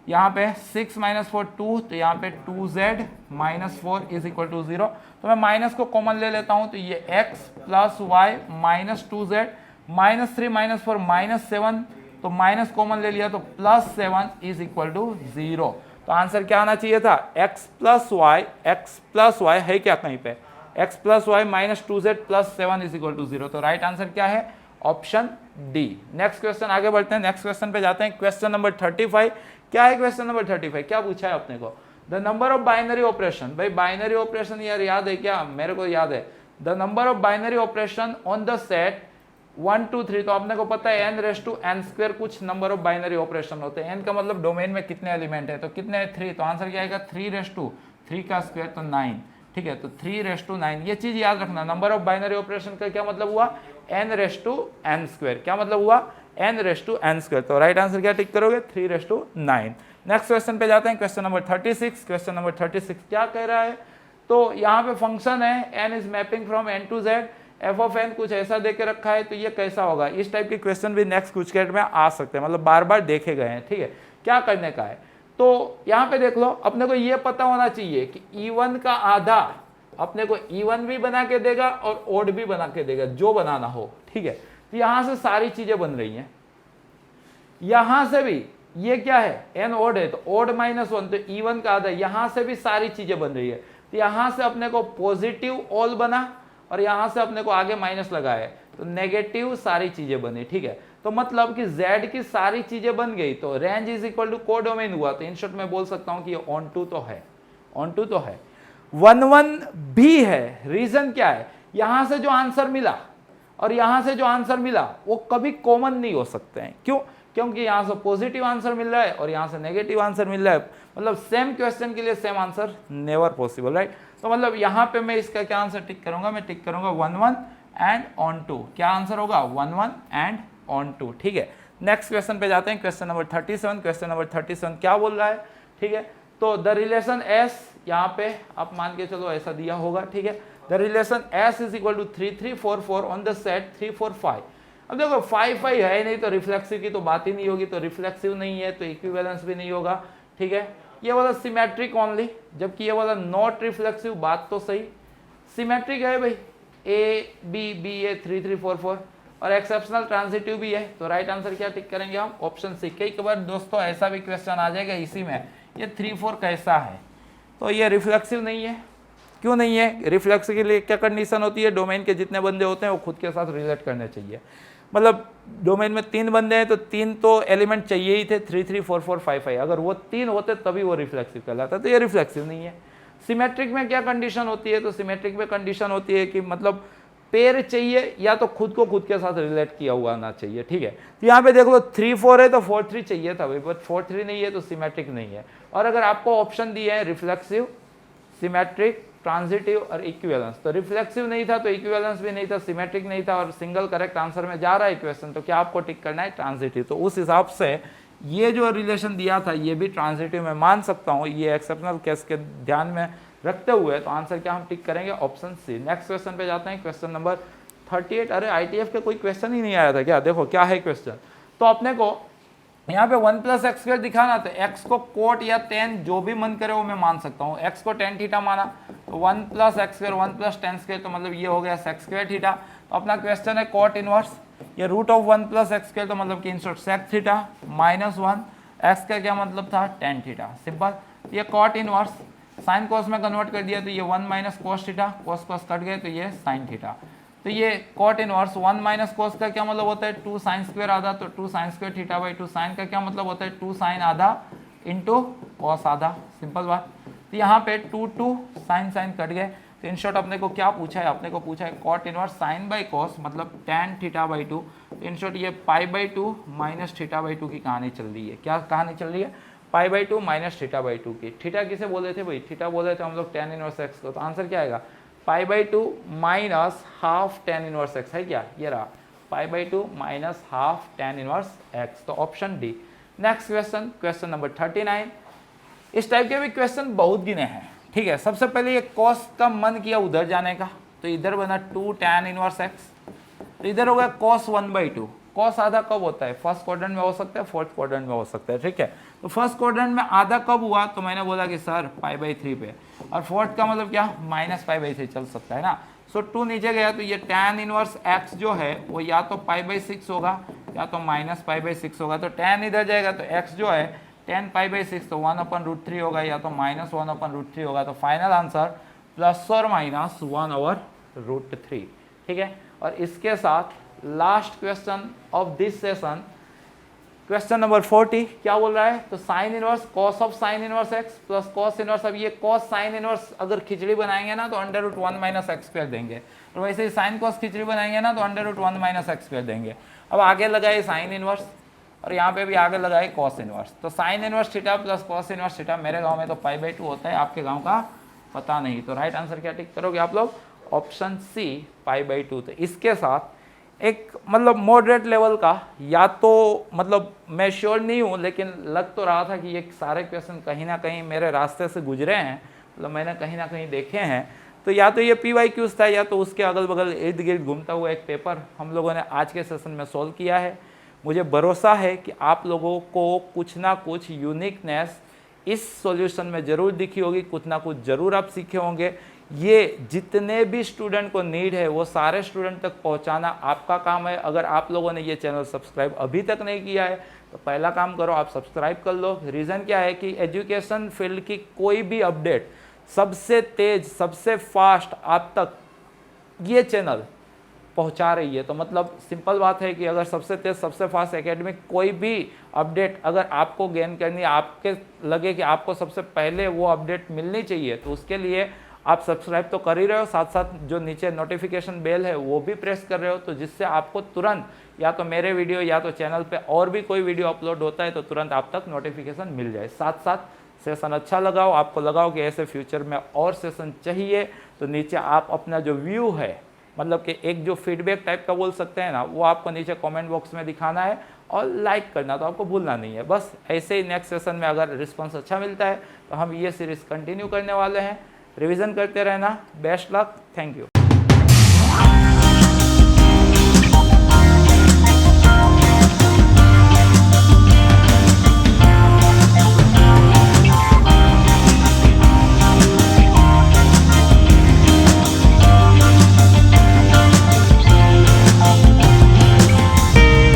यहाँ पे 6 - 4 2, तो यहाँ पे 2z -4 इज इक्वल टू 0। तो मैं माइनस को कॉमन ले लेता हूँ, तो ये x + y -2z -3 - 4 -7, तो माइनस कॉमन ले लिया तो +7 इज इक्वल टू 0। तो आंसर क्या आना चाहिए था? x + y है क्या कहीं पे? x + y -2z + 7 is equal to 0। तो राइट आंसर क्या है? Option D. नेक्स्ट क्वेश्चन आगे बढ़ते हैं, नेक्स्ट क्वेश्चन पे जाते हैं। Question number 35। क्या है क्वेश्चन नंबर 35? क्या पूछा है अपने को? The number of binary operation. भाई बाइनरी ऑपरेशन यार याद है क्या? मेरे को याद है। The number of binary operation on the set 1 2 3। तो आपने को पता है n⁻n² कुछ नंबर ऑफ बाइनरी ऑपरेशन होते हैं। n का मतलब डोमेन में कितने एलिमेंट है, तो कितने? 3। तो आंसर क्या आएगा? 3 का स्क्वायर, तो 9। ठीक है, तो 3/9। ये चीज याद रखना। नंबर ऑफ बाइनरी ऑपरेशन का क्या मतलब हुआ? n⁻n²। क्या मतलब हुआ? n⁻n²। तो राइट आंसर क्या टिक करोगे? 3/9। नेक्स्ट क्वेश्चन पे जाते हैं, क्वेश्चन नंबर 36। क्वेश्चन नंबर 36 क्या कह रहा है? तो यहाँ पे फंक्शन है n is mapping from n to z, f of n कुछ ऐसा दे के रखा है, तो ये कैसा होगा? इस टाइप के क्वेश्चन भी नेक्स्ट कुछ कैट में आ सकते हैं, मतलब बार बार देखे गए हैं। ठीक है, क्या करने का है? तो यहाँ पे देख लो, अपने को ये पता होना चाहिए कि E1 का आधा अपने को E1 भी बना के देगा और ओड भी बना के देगा, जो बनाना हो। ठीक है, तो यहां से सारी चीजें बन रही हैं। यहां से भी ये क्या है? n ओड है, तो ओड -1, तो E1 का आधा। यहां से भी सारी चीजें बन रही है, तो यहां से अपने को पॉजिटिव ऑल बना और यहां से अपने को आगे माइनस लगाया, तो नेगेटिव सारी चीजें बनी। ठीक है, तो मतलब कि z की सारी चीजें बन गई, तो range is equal to codomain हुआ। तो इन शॉर्ट में बोल सकता हूं कि ये ऑन टू तो है, ऑन टू तो है। 1 1 भी है। रीजन क्या है? यहां से जो आंसर मिला और यहां से जो आंसर मिला वो कभी कॉमन नहीं हो सकते हैं। क्यों? क्योंकि यहां से पॉजिटिव आंसर मिल रहा है और यहां से नेगेटिव आंसर मिल रहा है। मतलब सेम क्वेश्चन के लिए same answer never possible, right? तो मतलब यहां पे मैं इसका क्या आंसर टिक करूंगा? मैं टिक करूंगा 1 1 एंड ऑन टू। क्या आंसर होगा? 1 1 एंड ऑन टू। ठीक है, नेक्स्ट क्वेश्चन पे जाते हैं, क्वेश्चन नंबर 37। क्वेश्चन नंबर 37 क्या बोल रहा है? ठीक है, तो द रिलेशन s, यहाँ पे आप मान के चलो ऐसा दिया होगा। ठीक है, the relation s is equal to 3 3 4 4 on the set 3 4 5। अब देखो 5 5 है नहीं, तो रिफ्लेक्सिव की तो बात ही नहीं होगी, तो रिफ्लेक्सिव नहीं है तो इक्विवेलेंस भी नहीं होगा। ठीक है, ये वाला सिमेट्रिक ओनली, जबकि ये वाला नॉट रिफ्लेक्सिव। बात तो सही, सिमेट्रिक है भाई, ए बी बी ए 3 3 4 4, और एक्सेप्शनल ट्रांजिटिव भी है। तो राइट आंसर क्या टिक करेंगे हम? Option C. कई बार दोस्तों ऐसा भी क्वेश्चन आ जाएगा इसी में, ये 3 4 कैसा है? तो ये रिफ्लेक्सिव नहीं है, क्यों नहीं है? रिफ्लेक्स के लिए क्या कंडीशन होती है? डोमेन के जितने बंदे होते हैं वो खुद के साथ रिलेट करने चाहिए। मतलब डोमेन में 3 बंदे हैं तो 3 तो एलिमेंट चाहिए ही थे, 3 3 4 4 5 5। अगर वो 3 होते तभी वो रिफ्लेक्सिव कहलाता, तो ये रिफ्लेक्सिव नहीं है। सिमेट्रिक में क्या कंडीशन होती है? तो सिमेट्रिक में कंडीशन होती है कि मतलब पेयर चाहिए या तो खुद को खुद के साथ रिलेट किया हुआ आना चाहिए, ठीक है। तो यहाँ पे देख लो 3 4 है तो 4 3 चाहिए था भाई, बट 4 3 नहीं है तो सिमेट्रिक नहीं है। और अगर आपको ऑप्शन दिए हैं रिफ्लेक्सिव, सिमेट्रिक, ट्रांजिटिव और इक्विवेलेंस, तो रिफ्लेक्सिव नहीं था तो इक्विवेलेंस भी नहीं था, सिमेट्रिक नहीं था और सिंगल करेक्ट आंसर में जा रहा है क्वेश्चन, तो क्या आपको टिक करना है? ट्रांजिटिव। तो उस हिसाब से ये जो रिलेशन दिया था ये भी ट्रांजिटिव में मान सकता हूँ, ये एक्सेप्शनल केस के ध्यान में रखते हुए। तो आंसर क्या हम टिक करेंगे? Option C. नेक्स्ट क्वेश्चन पे जाते हैं, क्वेश्चन नंबर 38। अरे ITF के कोई क्वेश्चन ही नहीं आया था क्या? देखो क्या है क्वेश्चन। तो अपने को यहाँ पे 1 + x² दिखाना, तो x को कोट या tan जो भी मन करे वो मैं मान सकता हूँ। x को tan थीटा माना तो 1 + x², 1 + tan², तो मतलब ये हो गया sec² थीटा। तो अपना क्वेश्चन है कोट इनवर्स, ये √1 + x² तो मतलब कि इंसर्ट sec थीटा -1, x का क्या मतलब था? tan theta. सिंपल। ये कोट इनवर्स साइन कोस में कन्वर्ट कर दिया तो ये 1 - cos थीटा, कोस कोस कट गए तो ये साइन थीटा। तो ये कोट इनवर्स 1 - cos का क्या मतलब होता है? 2 sin² आधा, तो 2 sin² थीटा/2। साइन का क्या मतलब होता है? 2 sin आधा इंटू कॉस आधा। सिंपल बात। तो यहाँ पे 2 sin कट गए, तो इन शॉर्ट अपने को क्या पूछा है? अपने को पूछा है कोट इनवर्स sin/cos मतलब tan थीटा/2। तो इन शॉर्ट ये π/2 - थीटा/2 की कहानी चल रही है। क्या कहानी चल रही है? π/2 - थीटा/2 की। थीटा किसे बोले थे भाई? थीटा बोले थे हम लोग tan इनवर्स x को। तो आंसर क्या आएगा? π/2 - हाफ tan इनवर्स x है क्या? ये रहा π/2 - हाफ tan इनवर्स x। तो option D. Next question, question number 39। इस टाइप के भी क्वेश्चन बहुत गिने हैं, ठीक है। सबसे पहले ये cos का मन किया उधर जाने का, तो इधर बना 2 tan इनवर्स x, तो इधर हो गया cos 1/2। cos आधा कब होता है? फर्स्ट क्वाड्रेंट में हो सकता है, फोर्थ क्वाड्रेंट में हो सकता है, ठीक है। तो फर्स्ट क्वाड्रेंट में आधा कब हुआ? तो मैंने बोला कि सर π/3 पे, और फोर्थ का मतलब क्या? -π/3 चल सकता है ना। सो 2 नीचे गया तो ये tan इनवर्स x जो है वो या तो π/6 होगा या तो -π/6 होगा। तो tan इधर जाएगा तो x जो है tan π/6 तो 1/√3 होगा या तो -1/√3 होगा। तो फाइनल आंसर ±1/√3, ठीक है। और इसके साथ last question of this session, question number 40 क्या बोल रहा है? तो sine inverse cos of sine inverse x plus cos inverse, अब ये cos साइन इनवर्स अगर खिचड़ी बनाएंगे ना तो √1 - x² देंगे, और वैसे ही साइन cos खिचड़ी बनाएंगे ना तो √1 - x² देंगे। अब आगे लगाए साइन इनवर्स और यहाँ पे भी आगे लगाए cos इनवर्स, तो sine inverse theta plus cos inverse theta. मेरे गाँव में तो π/2 होता है, आपके गाँव का पता नहीं। तो राइट आंसर क्या टिक करोगे आप लोग? Option c π/2। तो इसके साथ एक मतलब मॉडरेट लेवल का, या तो मतलब मैं श्योर नहीं हूँ लेकिन लग तो रहा था कि ये सारे क्वेश्चन कहीं ना कहीं मेरे रास्ते से गुजरे हैं, मतलब मैंने कहीं ना कहीं देखे हैं। तो या तो ये PYQs था या तो उसके अगल बगल इर्द गिर्द घूमता हुआ एक पेपर हम लोगों ने आज के सेशन में सॉल्व किया है। मुझे भरोसा है कि आप लोगों को कुछ ना कुछ यूनिकनेस इस सॉल्यूशन में ज़रूर दिखी होगी, कुछ ना कुछ ज़रूर आप सीखे होंगे। ये जितने भी स्टूडेंट को नीड है वो सारे स्टूडेंट तक पहुंचाना आपका काम है। अगर आप लोगों ने ये चैनल सब्सक्राइब अभी तक नहीं किया है तो पहला काम करो, आप सब्सक्राइब कर लो। रीज़न क्या है कि एजुकेशन फील्ड की कोई भी अपडेट सबसे तेज, सबसे फास्ट आप तक ये चैनल पहुंचा रही है। तो मतलब सिंपल बात है कि अगर सबसे तेज, सबसे फास्ट एकेडमिक कोई भी अपडेट अगर आपको गेन करनी है, आपके लगे कि आपको सबसे पहले वो अपडेट मिलनी चाहिए, तो उसके लिए आप सब्सक्राइब तो कर ही रहे हो, साथ साथ जो नीचे नोटिफिकेशन बेल है वो भी प्रेस कर रहे हो, तो जिससे आपको तुरंत या तो मेरे वीडियो या तो चैनल पे और भी कोई वीडियो अपलोड होता है तो तुरंत आप तक नोटिफिकेशन मिल जाए। साथ साथ सेशन अच्छा लगाओ, आपको लगाओ कि ऐसे फ्यूचर में और सेशन चाहिए, तो नीचे आप अपना जो व्यू है, मतलब कि एक जो फीडबैक टाइप का बोल सकते हैं ना, वो आपको नीचे कमेंट बॉक्स में दिखाना है और लाइक करना तो आपको भूलना नहीं है। बस ऐसे ही नेक्स्ट सेशन में अगर रिस्पॉन्स अच्छा मिलता है तो हम ये सीरीज़ कंटिन्यू करने वाले हैं। रिवीजन करते रहना। Best luck, thank you.